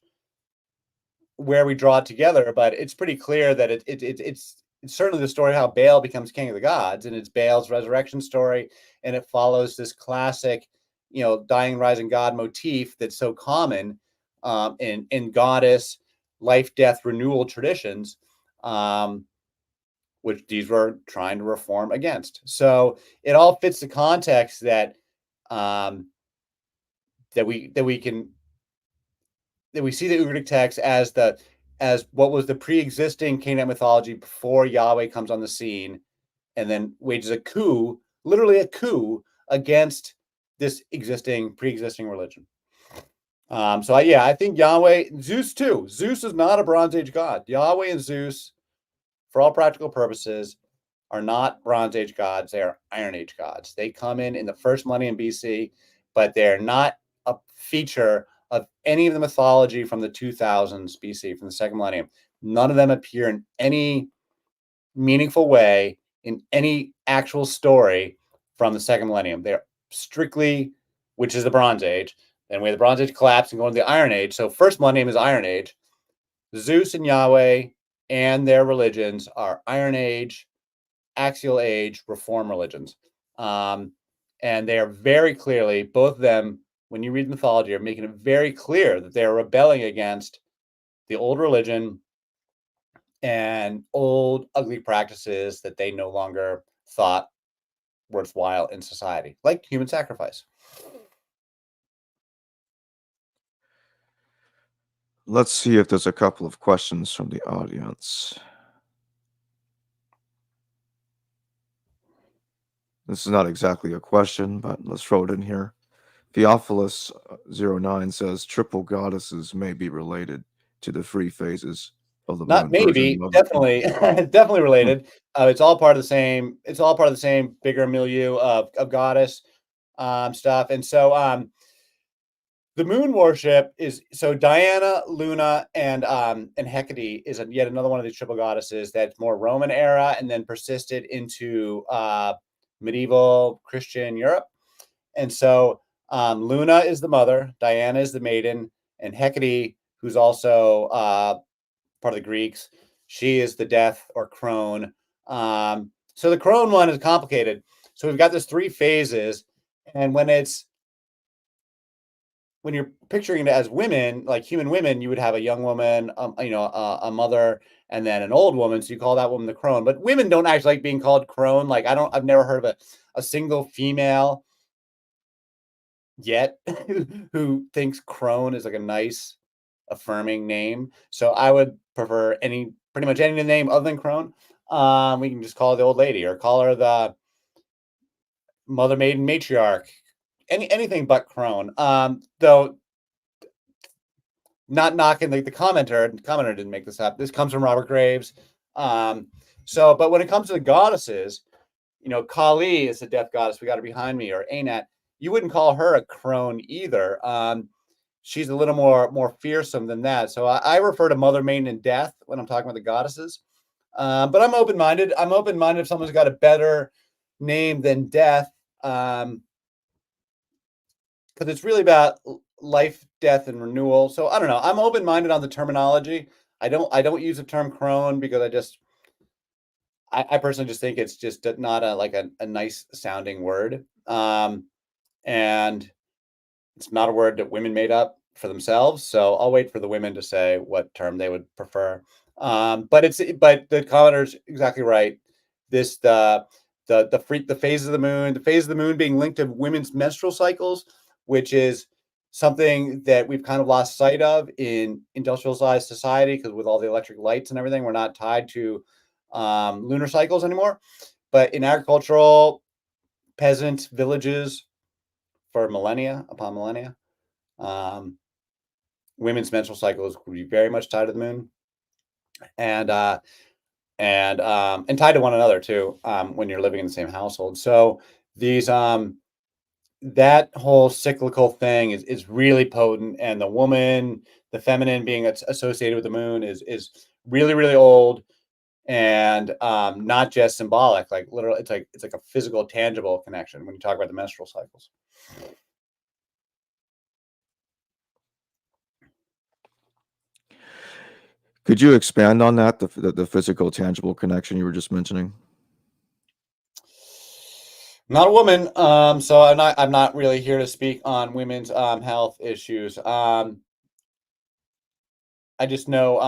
where we draw it together. But it's pretty clear that it's certainly the story of how Baal becomes king of the gods, and it's Baal's resurrection story, and it follows this classic, dying, rising God motif that's so common in goddess life, death, renewal traditions, which these were trying to reform against. So it all fits the context that we see the Ugaritic text as what was the pre-existing Canaanite mythology before Yahweh comes on the scene, and then wages a coup, literally a coup, against this pre-existing religion. I think Yahweh, Zeus too. Zeus is not a Bronze Age god. Yahweh and Zeus, for all practical purposes, are not Bronze Age gods. They are Iron Age gods. They come in the first millennium BC, but they're not a feature of any of the mythology from the 2000s BC, from the second millennium. None of them appear in any meaningful way in any actual story from the second millennium. They're strictly, which is the Bronze Age. Then we have the Bronze Age collapse and go into the Iron Age. So first millennium is Iron Age. Zeus and Yahweh and their religions are Iron Age, Axial Age, Reform religions. And they are very clearly, both of them, when you read mythology, are making it very clear that they are rebelling against the old religion and old ugly practices that they no longer thought worthwhile in society, like human sacrifice. Let's see if there's a couple of questions from the audience. This is not exactly a question, but let's throw it in here. Theophilus 09 says triple goddesses may be related to the three phases of the Not moon version maybe, of definitely, definitely related. It's all part of the same. It's all part of the same bigger milieu of goddess stuff. And so the moon worship is so Diana, Luna, and Hecate is yet another one of these triple goddesses that's more Roman era and then persisted into medieval Christian Europe. And so Luna is the mother, Diana is the maiden, and Hecate, who's also part of the Greeks, she is the death or crone. So the crone one is complicated. So we've got this three phases, and when you're picturing it as women, like human women, you would have a young woman, a mother, and then an old woman. So you call that woman the crone. But women don't actually like being called crone. Like I've never heard of a single female yet who thinks crone is like a nice, affirming name. So I would prefer pretty much any name other than crone. We can just call her the old lady or call her the mother, maiden, matriarch. Anything but crone. Though not knocking the commenter. The commenter didn't make this up. This comes from Robert Graves. But when it comes to the goddesses, Kali is the death goddess. We got her behind me, or Anat. You wouldn't call her a crone either. She's a little more fearsome than that. So I refer to Mother, Maiden, and Death when I'm talking about the goddesses. But I'm open-minded. I'm open-minded if someone's got a better name than Death, because it's really about life, death, and renewal. So I don't know. I'm open-minded on the terminology. I don't use the term crone because I personally just think it's just not a nice sounding word. And it's not a word that women made up for themselves. So I'll wait for the women to say what term they would prefer. But the commenter's exactly right. The phase of the moon being linked to women's menstrual cycles, which is something that we've kind of lost sight of in industrialized society, because with all the electric lights and everything, we're not tied to lunar cycles anymore. But in agricultural peasant villages for millennia upon millennia, women's menstrual cycles would be very much tied to the moon, and tied to one another too, when you're living in the same household. So these that whole cyclical thing is really potent, and the feminine being associated with the moon is really, really old, and not just symbolic, like literally it's like a physical, tangible connection when you talk about the menstrual cycles. Could you expand on that, the physical, tangible connection you were just mentioning? Not a woman, so I'm not really here to speak on women's health issues. I just know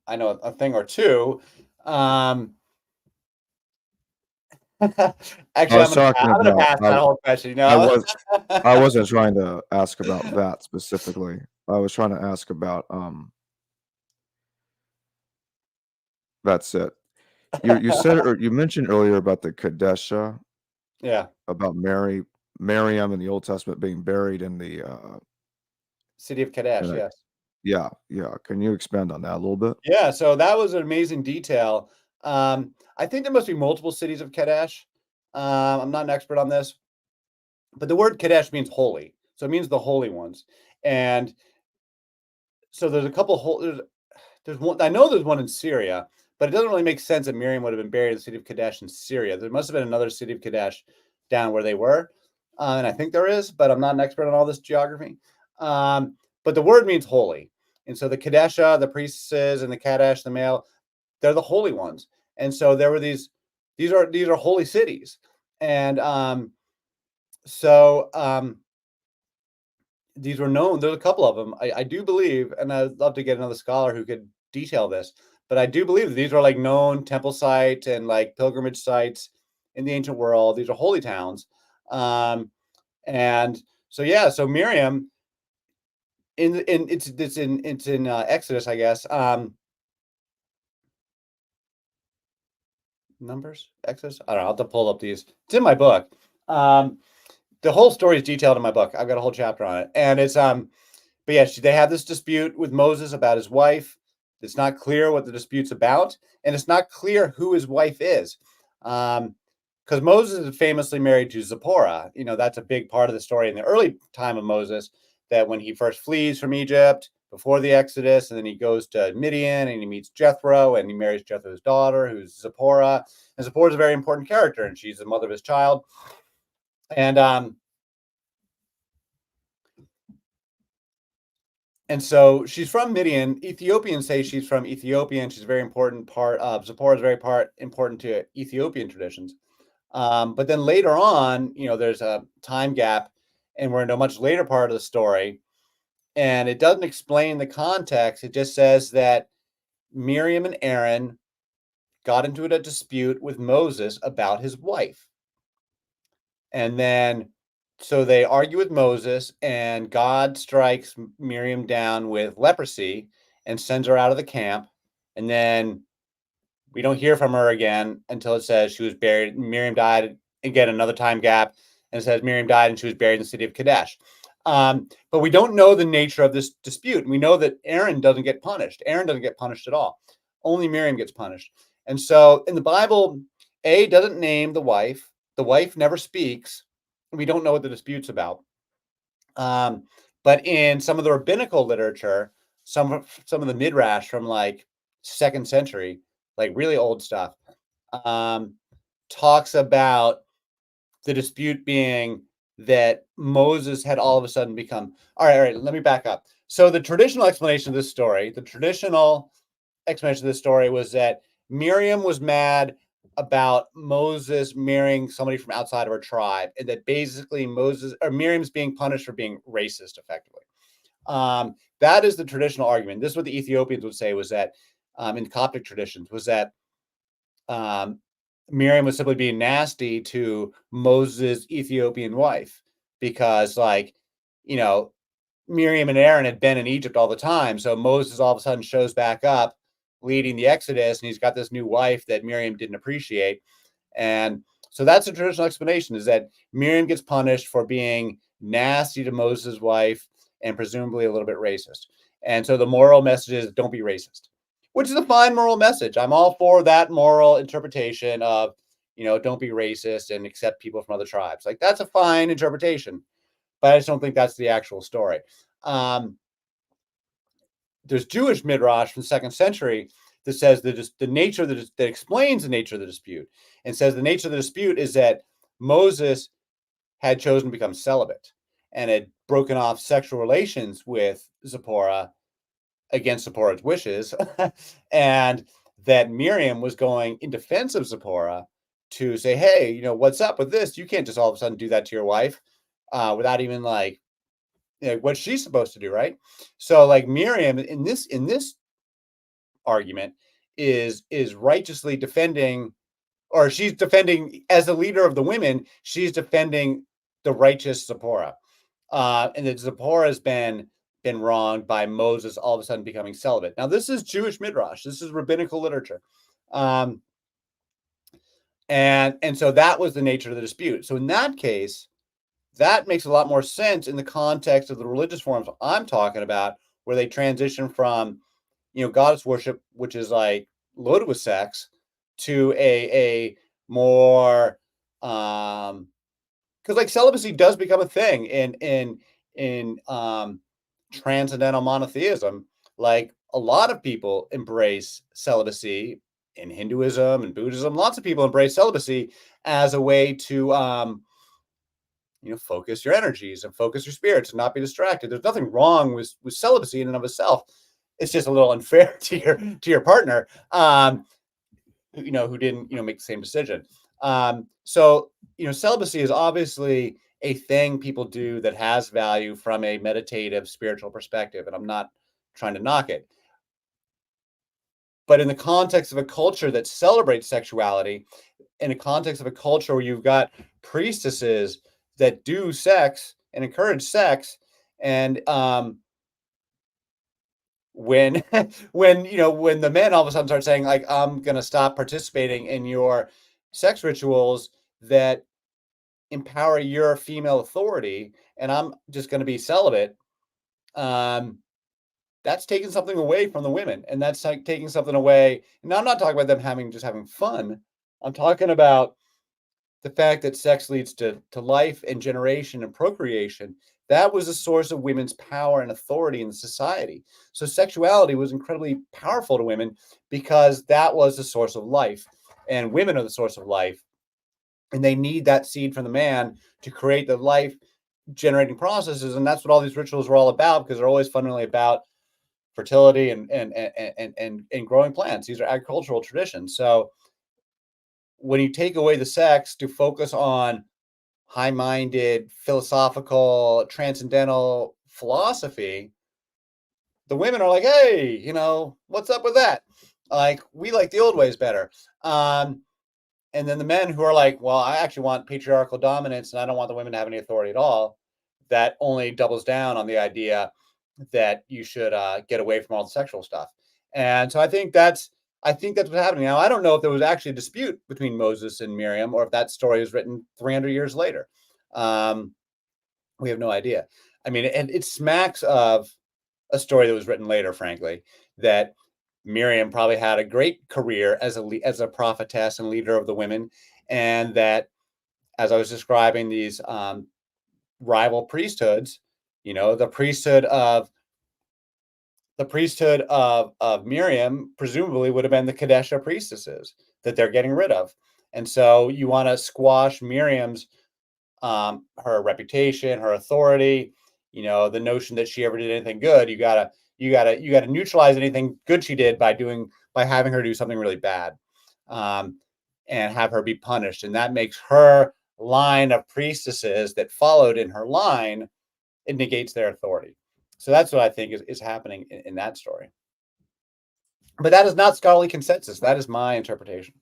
I know a thing or two. I Actually, was talking I'm gonna about pass that whole question. I wasn't trying to ask about that specifically. I was trying to ask about that's it. You said, or you mentioned earlier about the Kadesh, Yeah, about Miriam in the Old Testament being buried in the city of Kadesh. in a, Yes. yeah. Can you expand on that a little bit? Yeah. So that was an amazing detail. I think there must be multiple cities of Kadesh. I'm not an expert on this, but the word Kadesh means holy, so it means the holy ones. And so there's a couple there's one. I know there's one in Syria, but it doesn't really make sense that Miriam would have been buried in the city of Kadesh in Syria. There must have been another city of Kadesh down where they were, and I think there is, but I'm not an expert on all this geography. But the word means holy, and so the Kadesha, the priestesses, and the Kadesh, the male, they're the holy ones. And so there were these. These are holy cities, and so these were known. There's a couple of them. I do believe, and I'd love to get another scholar who could detail this, but I do believe that these are like known temple sites and like pilgrimage sites in the ancient world. These are holy towns. And so, yeah, so Miriam it's in Exodus, I guess. Numbers, Exodus. I don't know. I'll have to pull up these. It's in my book. The whole story is detailed in my book. I've got a whole chapter on it, and it's but yeah, they have this dispute with Moses about his wife. It's not clear what the dispute's about, and it's not clear who his wife is. Because Moses is famously married to Zipporah. You know, that's a big part of the story in the early time of Moses, that when he first flees from Egypt before the Exodus, and then he goes to Midian and he meets Jethro and he marries Jethro's daughter, who's Zipporah. And Zipporah is a very important character, and she's the mother of his child. And so she's from Midian. Ethiopians say she's from Ethiopia, and she's a very important part of Zipporah is very important to Ethiopian traditions. But then later on, you know, there's a time gap, and we're in a much later part of the story, and it doesn't explain the context. It just says that Miriam and Aaron got into a dispute with Moses about his wife. And then, so they argue with Moses, and God strikes Miriam down with leprosy and sends her out of the camp. And then we don't hear from her again until it says she was buried. Miriam died. Again, another time gap. And it says Miriam died and she was buried in the city of Kadesh. But we don't know the nature of this dispute. We know that Aaron doesn't get punished. Aaron doesn't get punished at all. Only Miriam gets punished. And so in the Bible, A doesn't name the wife. The wife never speaks. We don't know what the dispute's about. But in some of the rabbinical literature, some of the midrash from like 2nd century, like really old stuff, talks about the dispute being that Moses had all of a sudden become, all right, let me back up. So the traditional explanation of this story, was that Miriam was mad about Moses marrying somebody from outside of her tribe, and that basically Miriam's being punished for being racist, effectively. That is the traditional argument. This is what the Ethiopians would say, was that in Coptic traditions, was that Miriam was simply being nasty to Moses' Ethiopian wife, because, like, you know, Miriam and Aaron had been in Egypt all the time. So Moses all of a sudden shows back up leading the Exodus, and he's got this new wife that Miriam didn't appreciate. And so that's the traditional explanation, is that Miriam gets punished for being nasty to Moses' wife and presumably a little bit racist. And so the moral message is, don't be racist, which is a fine moral message. I'm all for that moral interpretation of, you know, don't be racist and accept people from other tribes. Like, that's a fine interpretation, but I just don't think that's the actual story. There's Jewish midrash from the 2nd century that says that that explains the nature of the dispute, and says the nature of the dispute is that Moses had chosen to become celibate and had broken off sexual relations with Zipporah against Zipporah's wishes, and that Miriam was going in defense of Zipporah to say, hey, you know, what's up with this? You can't just all of a sudden do that to your wife without even, like, you know, what she's supposed to do, right? So, like, Miriam in this argument is righteously defending, or she's defending, as the leader of the women, she's defending the righteous Zipporah, and that Zipporah has been wronged by Moses all of a sudden becoming celibate. Now, this is Jewish midrash. This is rabbinical literature. And so that was the nature of the dispute. So in that case, that makes a lot more sense in the context of the religious forms I'm talking about, where they transition from, you know, goddess worship, which is like loaded with sex, to a more because, like, celibacy does become a thing in transcendental monotheism. Like, a lot of people embrace celibacy in Hinduism and Buddhism. Lots of people embrace celibacy as a way to you know, focus your energies and focus your spirits and not be distracted. There's nothing wrong with celibacy in and of itself. It's just a little unfair to your partner, you know, who didn't, you know, make the same decision. So, you know, celibacy is obviously a thing people do that has value from a meditative spiritual perspective, and I'm not trying to knock it. But in the context of a culture that celebrates sexuality, in a context of a culture where you've got priestesses that do sex and encourage sex, and when when the men all of a sudden start saying, like, I'm gonna stop participating in your sex rituals that empower your female authority, and I'm just gonna be celibate, that's taking something away from the women, and that's like taking something away. Now, I'm not talking about them having fun. I'm talking about the fact that sex leads to life and generation and procreation. That was a source of women's power and authority in society. So sexuality was incredibly powerful to women because that was the source of life, and women are the source of life, and they need that seed from the man to create the life generating processes. And that's what all these rituals were all about, because they're always fundamentally about fertility and growing plants. These are agricultural traditions. So when you take away the sex to focus on high-minded, philosophical, transcendental philosophy, the women are like, hey, what's up with that? Like, we like the old ways better. And then the men who are like, well, I actually want patriarchal dominance and I don't want the women to have any authority at all. That only doubles down on the idea that you should get away from all the sexual stuff. And so I think that's what's happening now. I don't know if there was actually a dispute between Moses and Miriam, or if that story was written 300 years later. We have no idea. I mean, and it smacks of a story that was written later, frankly, that Miriam probably had a great career as a prophetess and leader of the women, and that, as I was describing these rival priesthoods, the priesthood of Miriam presumably would have been the Kadesh priestesses that they're getting rid of. And so you want to squash Miriam's her reputation, her authority, the notion that she ever did anything good. You gotta neutralize anything good she did by having her do something really bad, and have her be punished. And that makes her line of priestesses that followed in her line, it negates their authority. So that's what I think is happening in that story. But that is not scholarly consensus. That is my interpretation.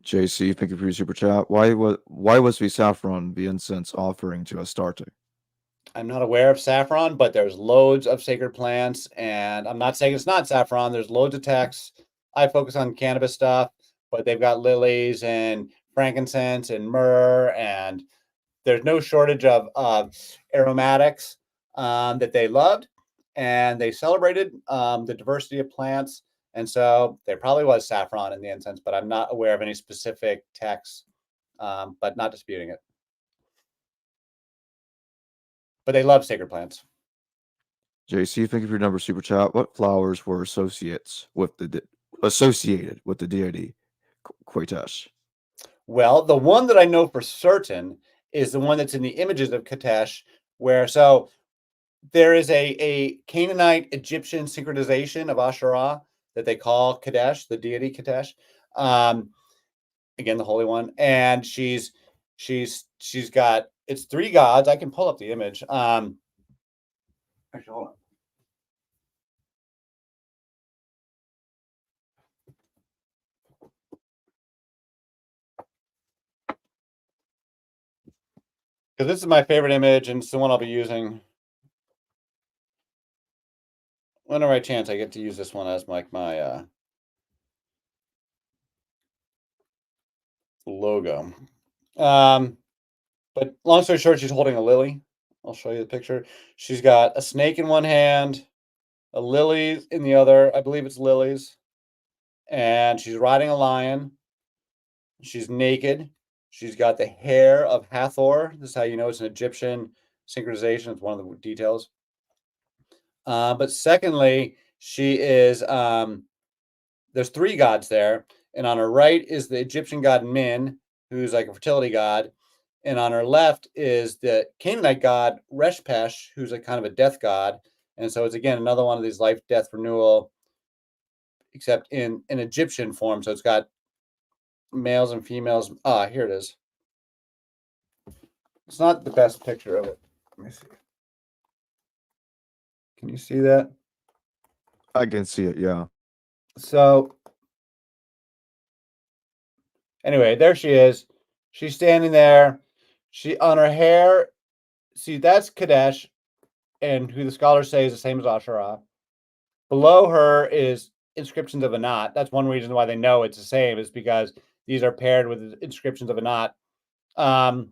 JC, thank you for your super chat. Why was the saffron the incense offering to Astarte? I'm not aware of saffron, but there's loads of sacred plants, and I'm not saying it's not saffron. There's loads of texts. I focus on cannabis stuff, but they've got lilies and frankincense and myrrh, and there's no shortage of aromatics that they loved, and they celebrated the diversity of plants. And so there probably was saffron in the incense, but I'm not aware of any specific texts, but not disputing it. But they love sacred plants. JC, thank you for your number super chat. What flowers were associated with the deity Kadesh? Well, the one that I know for certain is the one that's in the images of Kadesh, where there is a Canaanite Egyptian synchronization of Asherah that they call Kadesh, the deity Kadesh. Again, the Holy One, and she's got, it's three gods. I can pull up the image. Actually, hold on. Because this is my favorite image, and it's the one I'll be using whenever I chance. I get to use this one as my logo. But long story short, she's holding a lily. I'll show you the picture. She's got a snake in one hand, a lily in the other. I believe it's lilies. And she's riding a lion. She's naked. She's got the hair of Hathor. This is how you know it's an Egyptian synchronization. It's one of the details. But secondly, she is, there's three gods there. And on her right is the Egyptian god Min, who's like a fertility god. And on her left is the Canaanite god Reshpesh, who's a kind of a death god. And so it's, again, another one of these life, death, renewal, except in an Egyptian form. So it's got males and females. Here it is. It's not the best picture of it. Let me see. Can you see that? I can see it, yeah. So anyway, there she is. She's standing there. She on her hair. See, that's Kadesh, and who the scholars say is the same as Asherah. Below her is inscriptions of Anat. That's one reason why they know it's the same, is because these are paired with inscriptions of Anat. To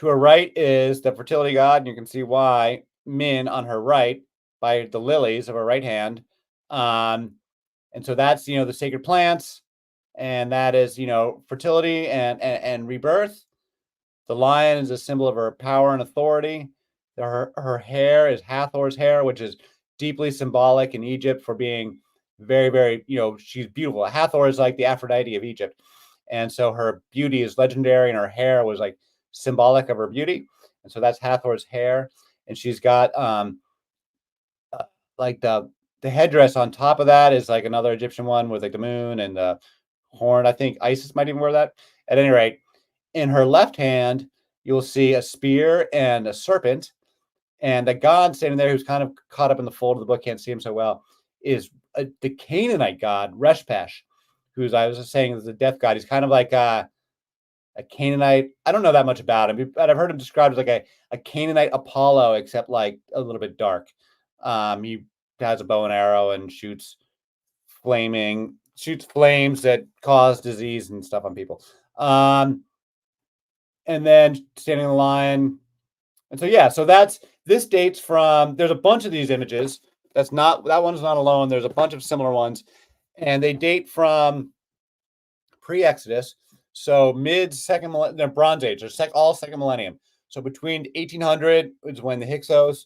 her right is the fertility god, and you can see why. Min on her right by the lilies of her right hand. And so that's, the sacred plants, and that is, fertility and rebirth. The lion is a symbol of her power and authority. Her hair is Hathor's hair, which is deeply symbolic in Egypt for being very, very, she's beautiful. Hathor is like the Aphrodite of Egypt. And so her beauty is legendary, and her hair was like symbolic of her beauty. And so that's Hathor's hair. And she's got like the headdress on top of that is like another Egyptian one with like the moon and the horn. I think Isis might even wear that. At any rate, in her left hand, you'll see a spear and a serpent. And the god standing there, who's kind of caught up in the fold of the book, can't see him so well, is the Canaanite god, Reshpesh, who's, I was just saying, is the death god. He's kind of like a Canaanite. I don't know that much about him, but I've heard him described as like a Canaanite Apollo, except like a little bit dark. He has a bow and arrow and shoots flames that cause disease and stuff on people. And then standing in the line. And so this dates from, there's a bunch of these images. That one's not alone. There's a bunch of similar ones, and they date from pre-Exodus. So mid-second millennium, they're Bronze Age, they're all second millennium. So between 1800 is when the Hyksos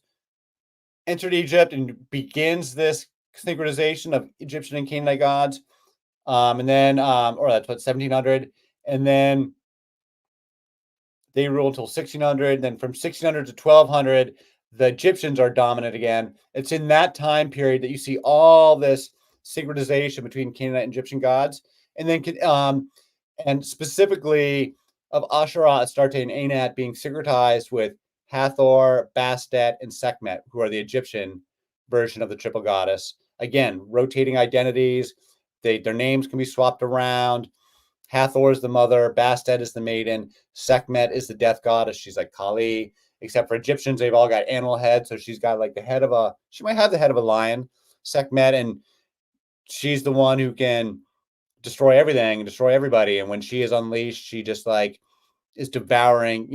entered Egypt and begins this synchronization of Egyptian and Canaanite gods. And then, or that's what, 1700. And then they ruled until 1600. Then from 1600 to 1200, the Egyptians are dominant again. It's in that time period that you see all this synchronization between Canaanite and Egyptian gods. And then, and specifically of Asherah, Astarte, and Anat being syncretized with Hathor, Bastet, and Sekhmet, who are the Egyptian version of the triple goddess. Again, rotating identities. Their names can be swapped around. Hathor is the mother, Bastet is the maiden, Sekhmet is the death goddess. She's like Kali. Except for Egyptians, they've all got animal heads. So she's got like she might have the head of a lion, Sekhmet, and she's the one who can destroy everything and destroy everybody. And when she is unleashed, she just like is devouring,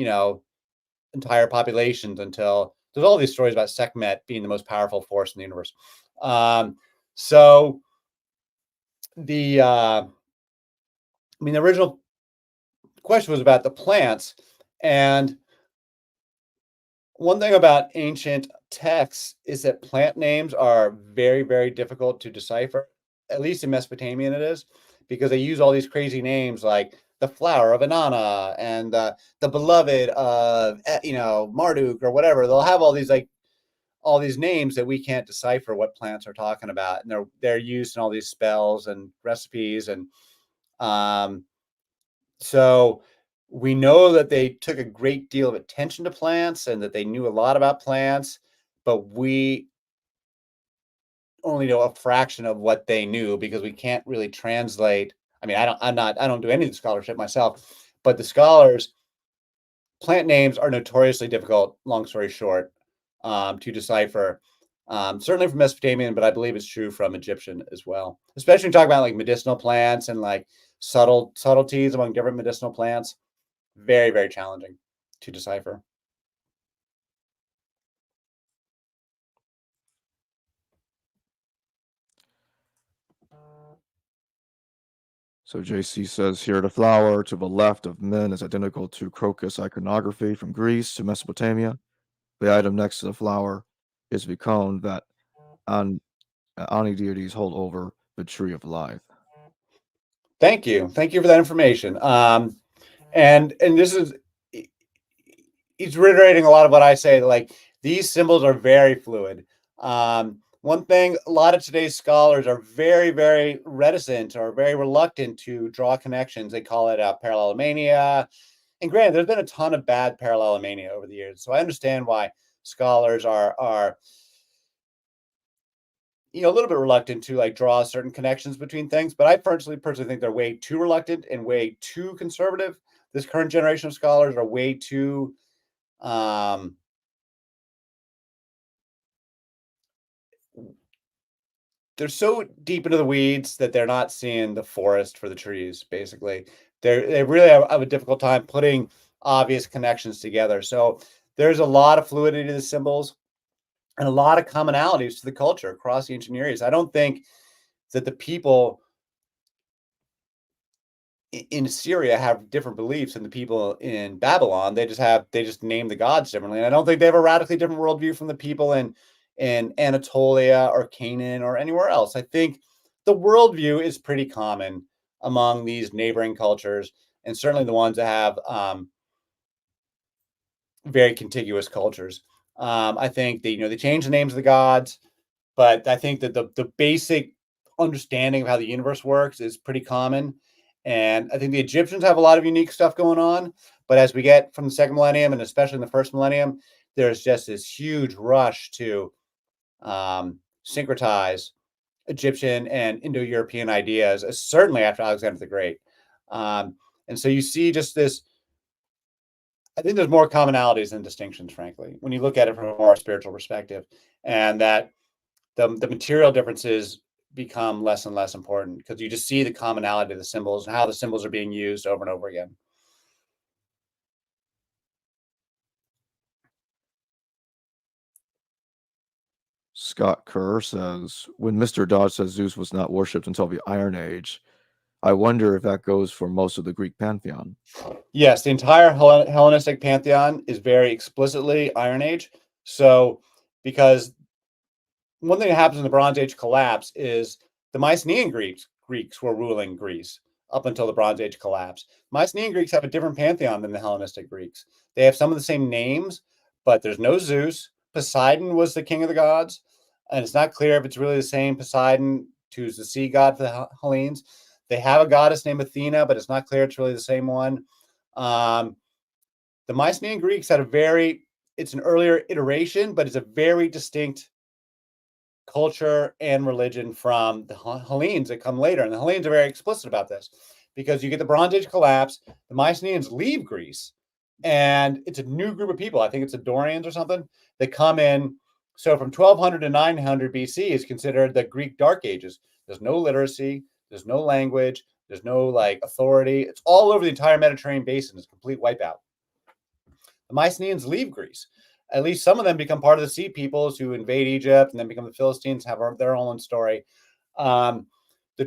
entire populations, until there's all these stories about Sekhmet being the most powerful force in the universe. So the original question was about the plants, and one thing about ancient texts is that plant names are very, very difficult to decipher. At least in Mesopotamian it is, because they use all these crazy names like the flower of Inanna and the beloved of Marduk or whatever. They'll have all these names that we can't decipher what plants are talking about, and they're used in all these spells and recipes. And so we know that they took a great deal of attention to plants and that they knew a lot about plants, but we only know a fraction of what they knew because we can't really translate. I mean, I don't do any of the scholarship myself, but the scholars, plant names are notoriously difficult, long story short, to decipher. Certainly from Mesopotamian, but I believe it's true from Egyptian as well. Especially when you talk about like medicinal plants and like subtleties among different medicinal plants. Very, very challenging to decipher. So JC says here, the flower to the left of men is identical to crocus iconography from Greece to Mesopotamia. The item next to the flower is the cone that Ani deities hold over the tree of life. Thank you for that information. And this is, he's reiterating a lot of what I say. Like, these symbols are very fluid. one thing, a lot of today's scholars are very, very reticent or very reluctant to draw connections. They call it parallelomania. And granted, there's been a ton of bad parallelomania over the years. So I understand why scholars are a little bit reluctant to like draw certain connections between things. But I personally think they're way too reluctant and way too conservative. This current generation of scholars are way too they're so deep into the weeds that they're not seeing the forest for the trees, basically. They really have a difficult time putting obvious connections together. So there's a lot of fluidity to the symbols and a lot of commonalities to the culture across the ancient Near East. I don't think that the people in Syria have different beliefs than the people in Babylon. They just name the gods differently. And I don't think they have a radically different worldview from the people in Anatolia or Canaan or anywhere else. I think the worldview is pretty common among these neighboring cultures, and certainly the ones that have very contiguous cultures. I think they change the names of the gods, but I think that the basic understanding of how the universe works is pretty common. And I think the Egyptians have a lot of unique stuff going on. But as we get from the second millennium, and especially in the first millennium, there's just this huge rush to syncretize Egyptian and Indo-European ideas, certainly after Alexander the Great. And so you see just this. I think there's more commonalities than distinctions, frankly, when you look at it from a more spiritual perspective, and that the material differences become less and less important because you just see the commonality of the symbols and how the symbols are being used over and over again. Scott Kerr says, when Mr. Dodge says Zeus was not worshipped until the Iron Age, I wonder if that goes for most of the Greek pantheon. Yes, the entire Hellenistic pantheon is very explicitly Iron Age. So, because one thing that happens in the Bronze Age collapse is the Mycenaean Greeks were ruling Greece up until the Bronze Age collapse. Mycenaean Greeks have a different pantheon than the Hellenistic Greeks. They have some of the same names, but there's no Zeus. Poseidon was the king of the gods, and it's not clear if it's really the same Poseidon, who's the sea god for the Hellenes. They have a goddess named Athena, but it's not clear it's really the same one. The Mycenaean Greeks had it's an earlier iteration, but it's a very distinct culture and religion from the Hellenes that come later. And the Hellenes are very explicit about this because you get the Bronze Age collapse, the Mycenaeans leave Greece, and it's a new group of people. I think it's the Dorians or something that come in. So from 1200 to 900 BC is considered the Greek Dark Ages. There's no literacy, there's no language, there's no authority. It's all over the entire Mediterranean basin. It's a complete wipeout. The Mycenaeans leave Greece. At least some of them become part of the Sea Peoples who invade Egypt and then become the Philistines, have their own story. The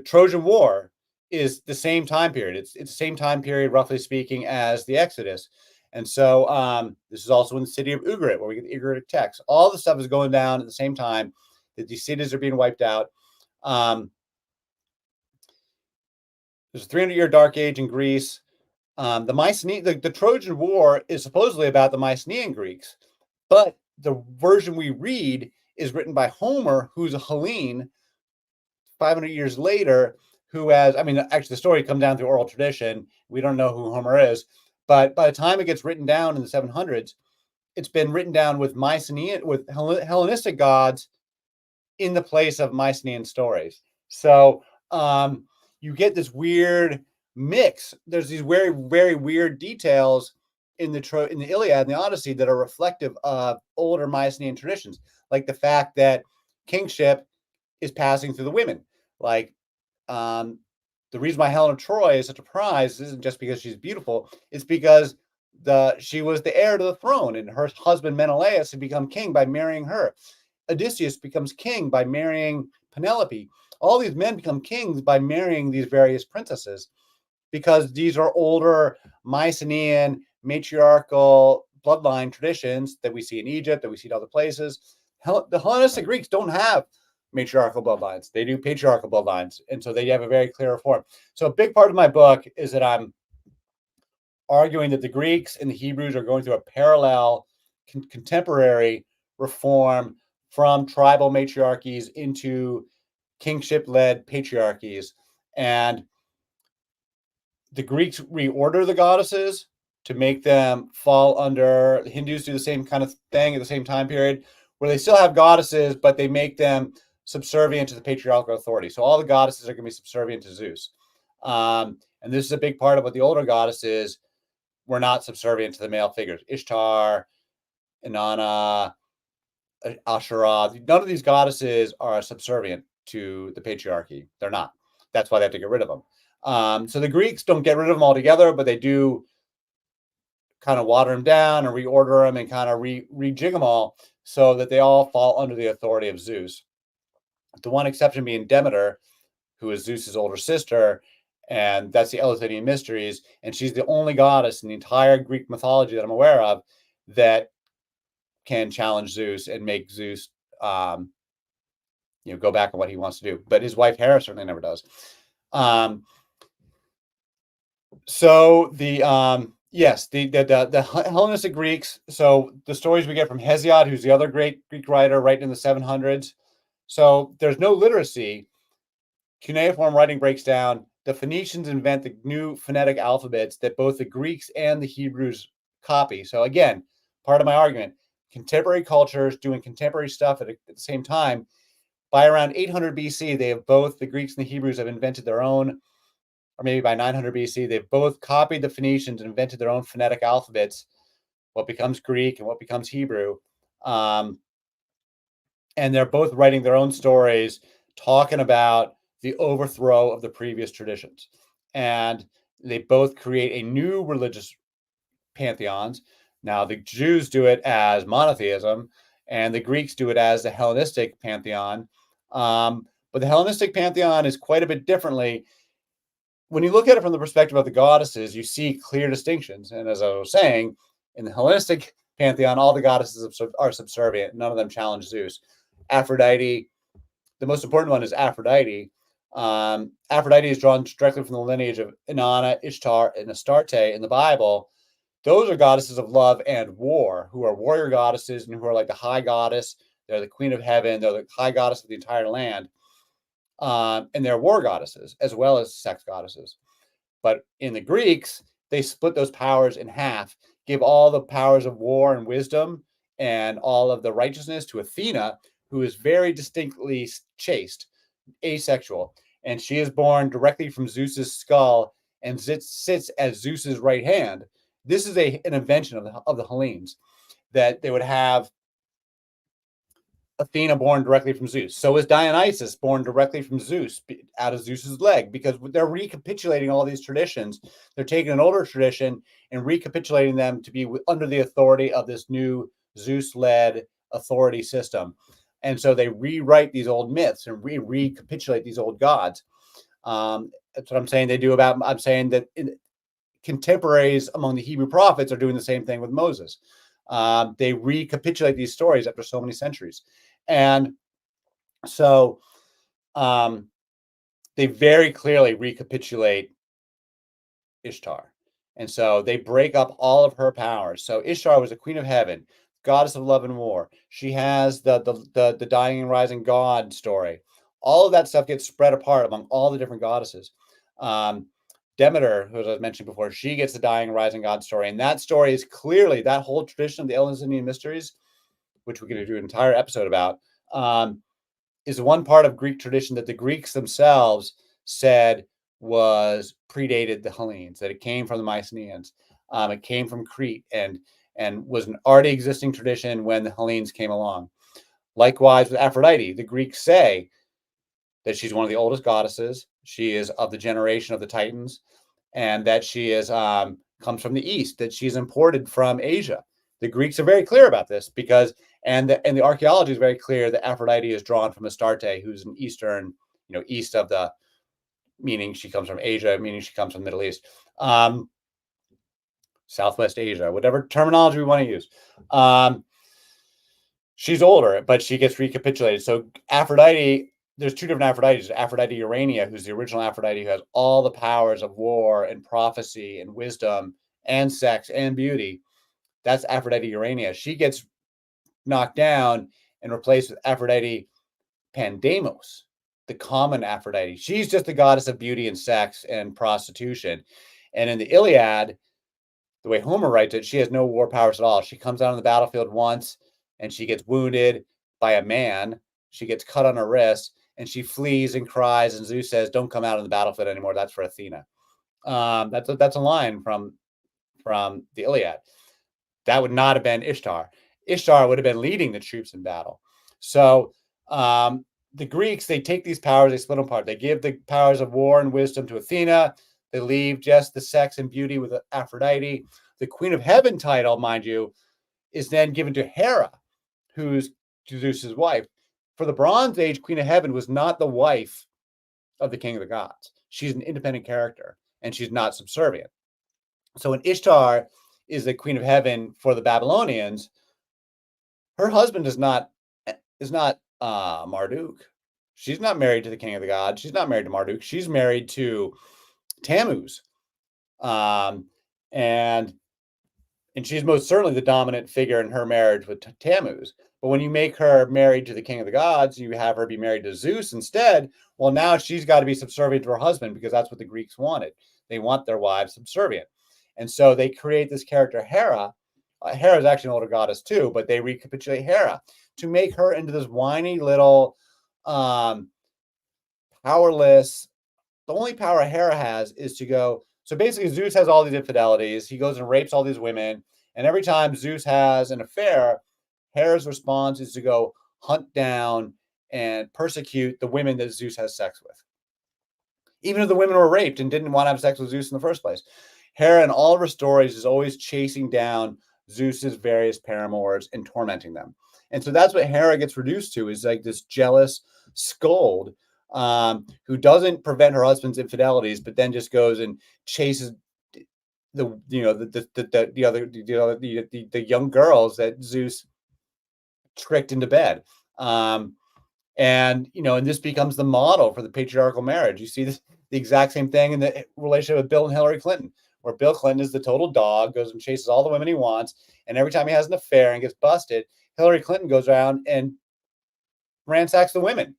Trojan War is the same time period. It's the same time period, roughly speaking, as the Exodus. And so this is also in the city of Ugarit, where we get the Ugaritic text. All the stuff is going down at the same time that these cities are being wiped out. There's a 300-year dark age in Greece. The Trojan War is supposedly about the Mycenaean Greeks, but the version we read is written by Homer, who's a Hellene, 500 years later, actually the story comes down through oral tradition. We don't know who Homer is, but by the time it gets written down in the 700s, it's been written down with Hellenistic gods in the place of Mycenaean stories. So you get this weird mix. There's these very, very weird details in the Iliad and the Odyssey that are reflective of older Mycenaean traditions, like the fact that kingship is passing through the women. The reason why Helen of Troy is such a prize isn't just because she's beautiful; it's because she was the heir to the throne, and her husband Menelaus had become king by marrying her. Odysseus becomes king by marrying Penelope. All these men become kings by marrying these various princesses because these are older Mycenaean matriarchal bloodline traditions that we see in Egypt, that we see in other places. The Hellenistic Greeks don't have matriarchal bloodlines. They do patriarchal bloodlines. And so they have a very clear form. So a big part of my book is that I'm arguing that the Greeks and the Hebrews are going through a parallel contemporary reform from tribal matriarchies into kingship-led patriarchies. And the Greeks reorder the goddesses to make them fall under, the Hindus do the same kind of thing at the same time period, where they still have goddesses, but they make them subservient to the patriarchal authority. So all the goddesses are going to be subservient to Zeus. And this is a big part of what the older goddesses were not subservient to the male figures. Ishtar, Inanna, Asherah, none of these goddesses are subservient to the patriarchy. They're not. That's why they have to get rid of them. So the Greeks don't get rid of them altogether, but they do kind of water them down and reorder them and kind of rejig them all so that they all fall under the authority of Zeus. The one exception being Demeter, who is Zeus's older sister, and that's the Eleusinian Mysteries, and she's the only goddess in the entire Greek mythology that I'm aware of that can challenge Zeus and make Zeus, go back on what he wants to do. But his wife Hera certainly never does. So the Hellenistic Greeks. So the stories we get from Hesiod, who's the other great Greek writer, writing in the 700s. So there's no literacy. Cuneiform writing breaks down. The Phoenicians invent the new phonetic alphabets that both the Greeks and the Hebrews copy. So again, part of my argument, contemporary cultures doing contemporary stuff at the same time. By around 800 BC, they have both, the Greeks and the Hebrews have invented their own, or maybe by 900 BC, they've both copied the Phoenicians and invented their own phonetic alphabets, what becomes Greek and what becomes Hebrew. And they're both writing their own stories, talking about the overthrow of the previous traditions. And they both create a new religious pantheons. Now, the Jews do it as monotheism, and the Greeks do it as the Hellenistic pantheon. But the Hellenistic pantheon is quite a bit differently. When you look at it from the perspective of the goddesses, you see clear distinctions. And as I was saying, in the Hellenistic pantheon, all the goddesses are subservient. None of them challenge Zeus. Aphrodite, the most important one is Aphrodite. Aphrodite is drawn directly from the lineage of Inanna, Ishtar, and Astarte in the Bible. Those are goddesses of love and war, who are warrior goddesses and who are like the high goddess. They're the queen of heaven. They're the high goddess of the entire land. And they're war goddesses as well as sex goddesses. But in the Greeks, they split those powers in half, give all the powers of war and wisdom and all of the righteousness to Athena, who is very distinctly chaste, asexual. And she is born directly from Zeus's skull and sits as Zeus's right hand. This is an invention of the Hellenes, that they would have Athena born directly from Zeus. So is Dionysus born directly from Zeus, out of Zeus's leg, because they're recapitulating all these traditions. They're taking an older tradition and recapitulating them to be under the authority of this new Zeus-led authority system. And so they rewrite these old myths and recapitulate these old gods. That's what I'm saying they do about, I'm saying that contemporaries among the Hebrew prophets are doing the same thing with Moses. They recapitulate these stories after so many centuries. And so they very clearly recapitulate Ishtar. And so they break up all of her powers. So Ishtar was the queen of heaven, goddess of love and war. She has the dying and rising God story. All of that stuff gets spread apart among all the different goddesses. Demeter, who, as I mentioned before, she gets the dying and rising God story. And that story is clearly, that whole tradition of the Eleusinian Mysteries, which we're going to do an entire episode about, is one part of Greek tradition that the Greeks themselves said predated the Hellenes, that it came from the Mycenaeans. It came from Crete and was an already existing tradition when the Hellenes came along. Likewise with Aphrodite, the Greeks say that she's one of the oldest goddesses. She is of the generation of the Titans, and that she is comes from the East, that she's imported from Asia. The Greeks are very clear about this because, and the archaeology is very clear that Aphrodite is drawn from Astarte, who's an Eastern, east of the, meaning she comes from Asia, meaning she comes from the Middle East, Southwest Asia, whatever terminology we want to use. She's older, but she gets recapitulated. So Aphrodite, there's two different Aphrodites. Aphrodite Urania, who's the original Aphrodite, who has all the powers of war and prophecy and wisdom and sex and beauty. That's Aphrodite Urania. She gets knocked down and replaced with Aphrodite Pandemos, the common Aphrodite. She's just the goddess of beauty and sex and prostitution. And in the Iliad, the way Homer writes it, she has no war powers at all. She comes out on the battlefield once and she gets wounded by a man. She gets cut on her wrist and she flees and cries. And Zeus says, "Don't come out on the battlefield anymore. That's for Athena." That's a line from the Iliad. That would not have been Ishtar. Ishtar would have been leading the troops in battle. So the Greeks, they take these powers, they split them apart. They give the powers of war and wisdom to Athena. They leave just the sex and beauty with Aphrodite. The Queen of Heaven title, mind you, is then given to Hera, who's Zeus's wife. For the Bronze Age, Queen of Heaven was not the wife of the King of the Gods. She's an independent character, and she's not subservient. So when Ishtar is the Queen of Heaven for the Babylonians, her husband is not Marduk. She's not married to the King of the Gods. She's not married to Marduk. She's married to Tammuz, and she's most certainly the dominant figure in her marriage with Tammuz. But when you make her married to the King of the Gods, you have her be married to Zeus instead. Well, now she's got to be subservient to her husband because that's what the Greeks wanted. They want their wives subservient, and so they create this character Hera. Hera is actually an older goddess too, but they recapitulate Hera to make her into this whiny little, powerless. The only power Hera has is to go. So basically, Zeus has all these infidelities. He goes and rapes all these women. And every time Zeus has an affair, Hera's response is to go hunt down and persecute the women that Zeus has sex with. Even if the women were raped and didn't want to have sex with Zeus in the first place. Hera, in all of her stories, is always chasing down Zeus's various paramours and tormenting them. And so that's what Hera gets reduced to, is like this jealous scold who doesn't prevent her husband's infidelities, but then just goes and chases the young girls that Zeus tricked into bed. And this becomes the model for the patriarchal marriage. You see the exact same thing in the relationship with Bill and Hillary Clinton, where Bill Clinton is the total dog, goes and chases all the women he wants, and every time he has an affair and gets busted, Hillary Clinton goes around and ransacks the women.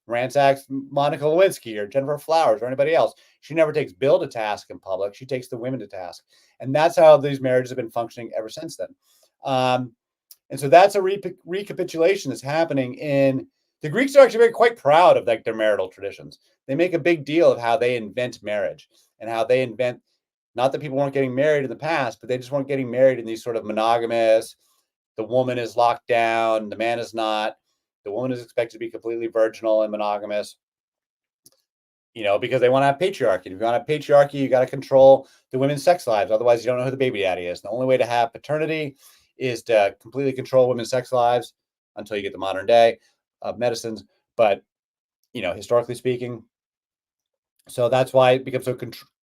Ransacks Monica Lewinsky or Jennifer Flowers or anybody else. She never takes Bill to task in public. She takes the women to task. And that's how these marriages have been functioning ever since then. And so that's a recapitulation that's happening in the Greeks are actually quite proud of like their marital traditions. They make a big deal of how they invent marriage and how they invent, not that people weren't getting married in the past, but they just weren't getting married in these sort of monogamous, the woman is locked down, the man is not. The woman is expected to be completely virginal and monogamous, because they want to have patriarchy. If you want to have patriarchy, you got to control the women's sex lives. Otherwise, you don't know who the baby daddy is. The only way to have paternity is to completely control women's sex lives until you get the modern day of medicines. But, historically speaking, so that's why it becomes so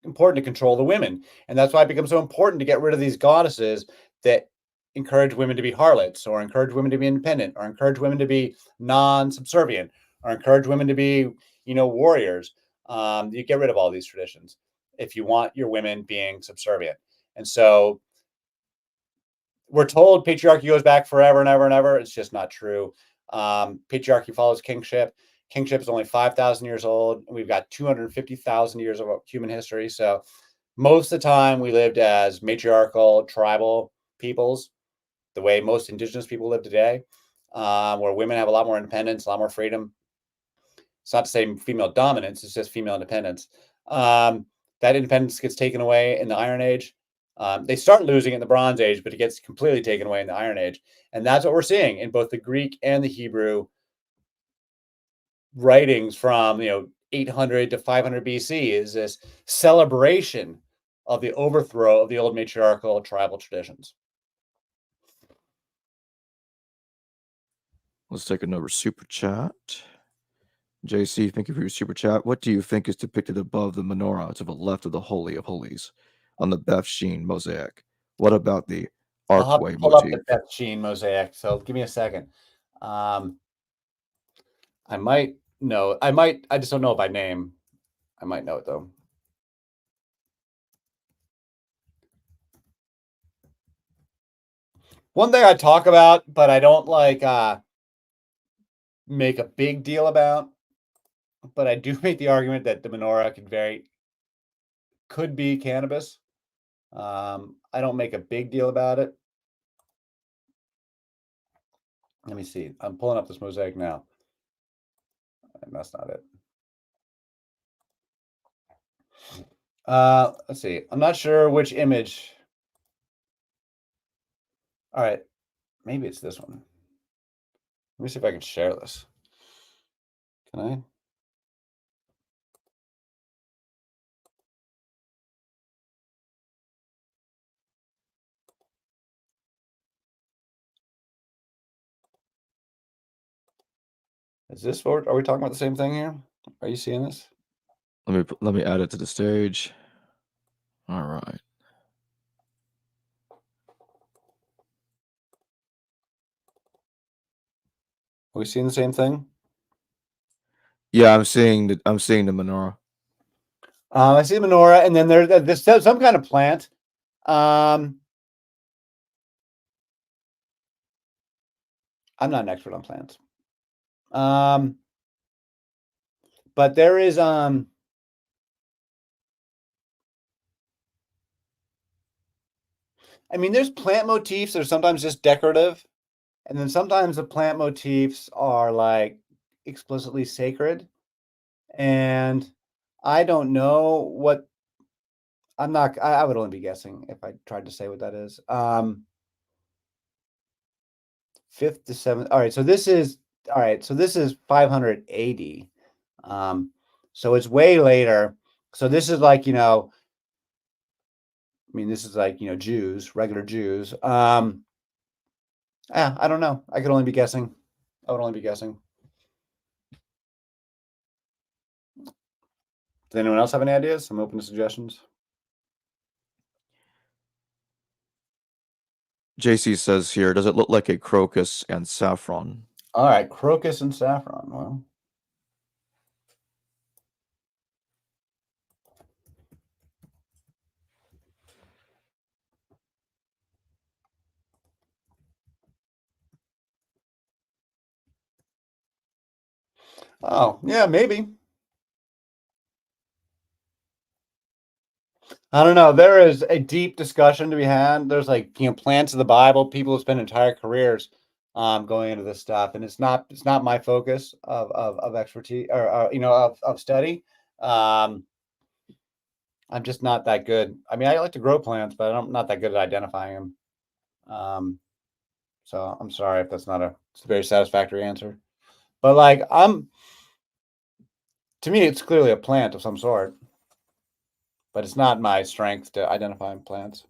important to control the women. And that's why it becomes so important to get rid of these goddesses that encourage women to be harlots, or encourage women to be independent, or encourage women to be non-subservient, or encourage women to be, warriors. You get rid of all these traditions if you want your women being subservient. And so we're told patriarchy goes back forever and ever and ever. It's just not true. Patriarchy follows kingship. Kingship is only 5,000 years old. We've got 250,000 years of human history. So most of the time we lived as matriarchal tribal peoples, the way most indigenous people live today, where women have a lot more independence, a lot more freedom. It's not to say female dominance, it's just female independence. That independence gets taken away in the Iron Age. They start losing in the Bronze Age, but it gets completely taken away in the Iron Age. And that's what we're seeing in both the Greek and the Hebrew writings from 800 to 500 BC, is this celebration of the overthrow of the old matriarchal tribal traditions. Let's take another super chat. JC, thank you for your super chat. What do you think is depicted above the menorah to the left of the Holy of Holies on the Beth Sheen mosaic? What about the archway pull up motif? the Beth Sheen mosaic. So give me a second. I might know. I just don't know it by name. I might know it though. One thing I talk about, but I don't like make a big deal about, but I do make the argument that the menorah could be cannabis. I don't make a big deal about it. Let me see. I'm pulling up this mosaic now. And that's not it. Let's see. I'm not sure which image. All right. Maybe it's this one. Let me see if I can share this. Can I? Is this what, are we talking about the same thing here? Are you seeing this? Let me add it to the stage. All right. Are we seeing the same thing? Yeah, I'm seeing the menorah. I see the menorah, and then there's some kind of plant. I'm not an expert on plants. But there is I mean, there's plant motifs that are sometimes just decorative, and then sometimes the plant motifs are like explicitly sacred. And I don't know what I would only be guessing if I tried to say what that is. 5th to 7th. All right, so this is 580. So it's way later. So this is like, I mean, this is like, Jews, regular Jews. I don't know. I could only be guessing. I would only be guessing. Does anyone else have any ideas? I'm open to suggestions. JC says here, does it look like a crocus and saffron? All right, crocus and saffron. Well, oh, yeah, maybe. I don't know. There is a deep discussion to be had. There's like, plants of the Bible. People have spent entire careers going into this stuff, and it's not my focus of expertise or of study. I'm just not that good. I mean, I like to grow plants, but I'm not that good at identifying them. So I'm sorry if that's not a very satisfactory answer. But like, to me, it's clearly a plant of some sort, but it's not my strength to identify plants.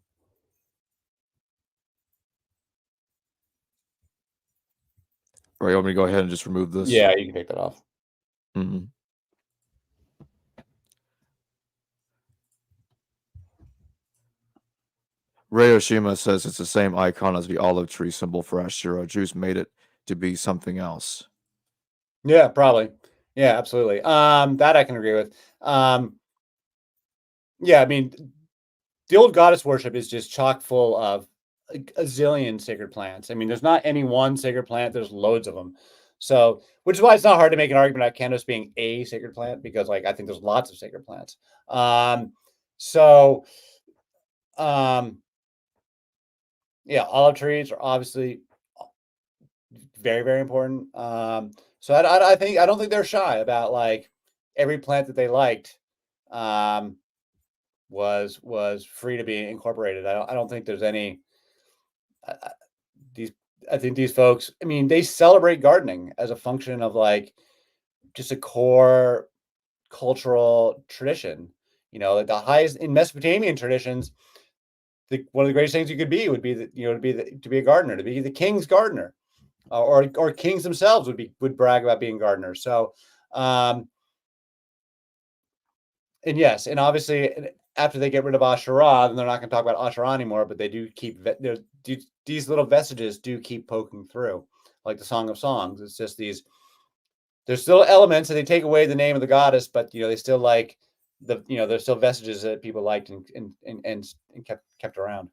Right, you want me to go ahead and just remove this? Yeah, you can take that off. Mm-hmm. Ray Oshima says it's the same icon as the olive tree symbol for Asherah. Jews made it to be something else. Yeah, probably. Yeah, absolutely. That I can agree with. Yeah, I mean, the old goddess worship is just chock full of a zillion sacred plants. I mean, there's not any one sacred plant, there's loads of them. So, which is why it's not hard to make an argument about cannabis being a sacred plant, because like I think there's lots of sacred plants. So yeah, olive trees are obviously very, very important. So I don't think they're shy about like every plant that they liked was free to be incorporated. I don't think there's any these. I think these folks. I mean, they celebrate gardening as a function of like just a core cultural tradition. Like the highest in Mesopotamian traditions, one of the greatest things you could be would be to be a gardener, to be the king's gardener. Or kings themselves would brag about being gardeners. So, and yes, and obviously after they get rid of Asherah, then they're not going to talk about Asherah anymore. But they do keep these little vestiges do keep poking through, like the Song of Songs. It's just there's still elements that they take away the name of the goddess, but they still like there's still vestiges that people liked and kept around.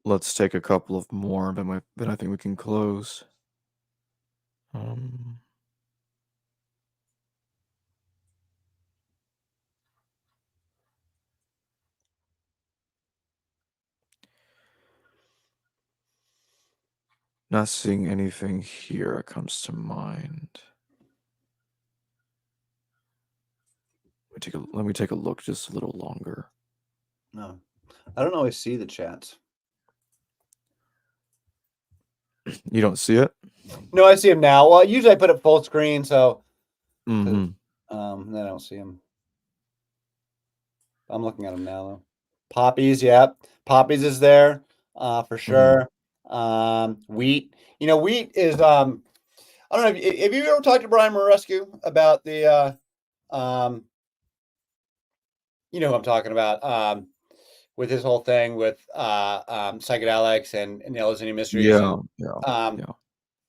let's take a couple of more, then I think we can close. Not seeing anything here that comes to mind. Let me take a look just a little longer. No, I don't always see the chats. You don't see it? No, I see them now. Well, usually I put it full screen, so Mm-hmm. then I don't see them. I'm looking at them now, though. Poppies, yeah. Poppies is there, for sure. Wheat. Wheat is I don't know if you ever talked to Brian Morescu about the you know who I'm talking about, with his whole thing with psychedelics and the Eleusinian mysteries Yeah.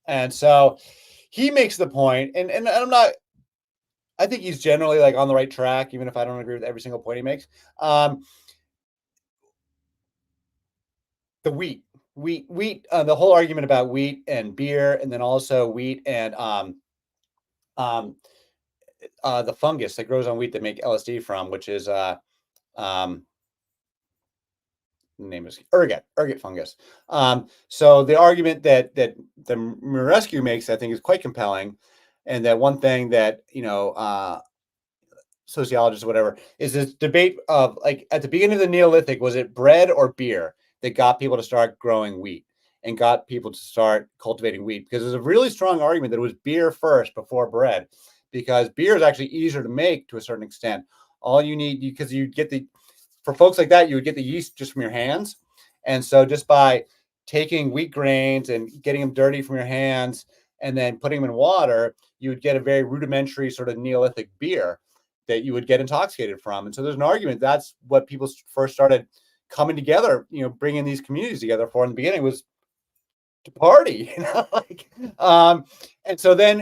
and so he makes the point, and I think he's generally like on the right track, even if I don't agree with every single point he makes. The wheat, the whole argument about wheat and beer, and then also wheat and the fungus that grows on wheat that make LSD from, which is the name is ergot fungus. So the argument that the Rescue makes, I think, is quite compelling, and that one thing that sociologists or whatever is this debate of, like, at the beginning of the Neolithic, was it bread or beer that got people to start growing wheat and got people to start cultivating wheat? Because there's a really strong argument that it was beer first before bread, because beer is actually easier to make to a certain extent. All you need, because you get for folks like that, you would get the yeast just from your hands. And so just by taking wheat grains and getting them dirty from your hands and then putting them in water, you would get a very rudimentary sort of Neolithic beer that you would get intoxicated from. And so there's an argument that's what people first started coming together, bringing these communities together for in the beginning was to party, and so then,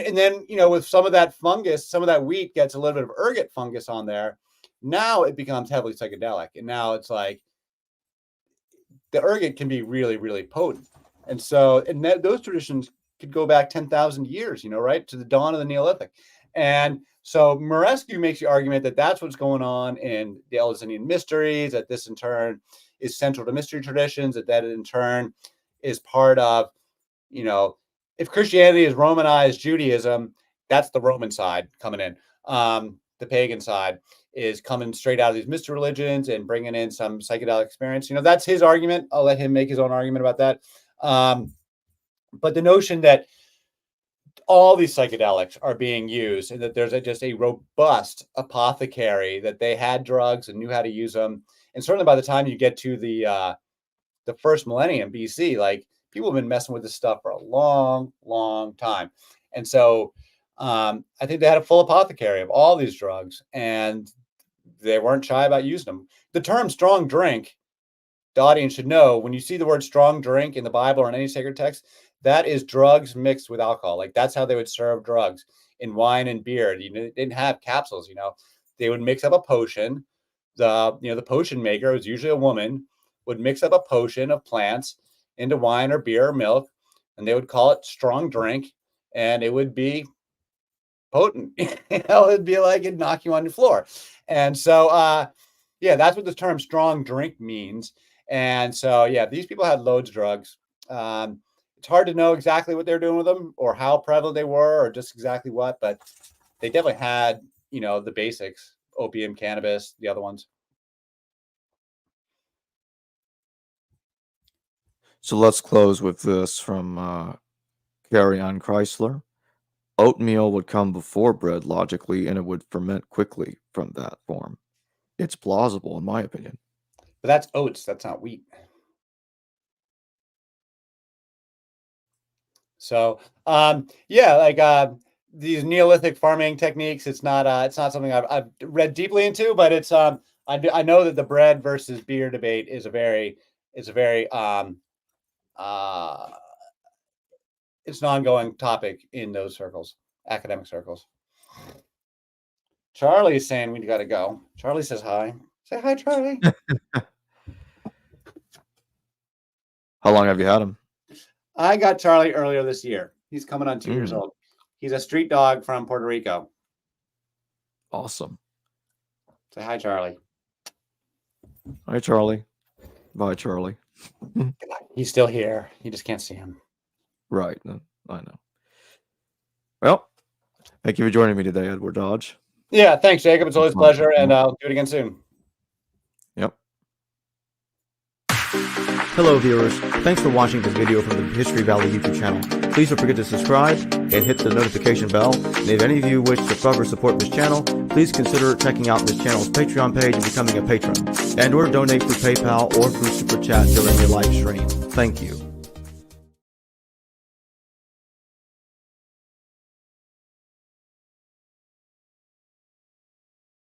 with some of that fungus, some of that wheat gets a little bit of ergot fungus on there. Now it becomes heavily psychedelic. And now it's like the ergot can be really, really potent. And so, those traditions could go back 10,000 years, right to the dawn of the Neolithic. And so Morescu makes the argument that that's what's going on in the Eleusinian mysteries, that this in turn is central to mystery traditions, that in turn is part of, if Christianity is Romanized Judaism, that's the Roman side coming in. The pagan side is coming straight out of these mystery religions and bringing in some psychedelic experience. That's his argument. I'll let him make his own argument about that. But the notion that all these psychedelics are being used and that there's just a robust apothecary, that they had drugs and knew how to use them. And certainly by the time you get to the first millennium BC, like, people have been messing with this stuff for a long, long time. And so I think they had a full apothecary of all these drugs, and they weren't shy about using them. The term strong drink, the audience should know, when you see the word strong drink in the Bible or in any sacred text, that is drugs mixed with alcohol. Like, that's how they would serve drugs in wine and beer. They didn't have capsules, they would mix up a potion. The potion maker was usually a woman, would mix up a potion of plants into wine or beer or milk, and they would call it strong drink, and it would be potent. It'd be like it'd knock you on your floor. And so, that's what the term strong drink means. And so, these people had loads of drugs. It's hard to know exactly what they're doing with them or how prevalent they were or just exactly what, but they definitely had, the basics: opium, cannabis, the other ones. So let's close with this from Carry On Chrysler. Oatmeal would come before bread logically, and it would ferment quickly from that form. It's plausible, in my opinion. But that's oats. That's not wheat. So, these Neolithic farming techniques, it's not something I've read deeply into, but I know that the bread versus beer debate is a very it's an ongoing topic in those circles, academic circles. Charlie is saying we got to go. Charlie says hi. Say hi, Charlie. How long have you had him? I got Charlie earlier this year. He's coming on 2 years old. He's a street dog from Puerto Rico. Awesome. Say hi, Charlie. Hi, Charlie. Bye, Charlie. He's still here. You just can't see him. Right. I know. Well, thank you for joining me today, Edward Dodge. Yeah, thanks, Jacob. It's always a pleasure, and I'll do it again soon. Yep. Hello viewers, thanks for watching this video from the History Valley YouTube channel. Please don't forget to subscribe and hit the notification bell. And if any of you wish to further support this channel, please consider checking out this channel's Patreon page and becoming a patron. And or donate through PayPal or through Super Chat during your live stream. Thank you.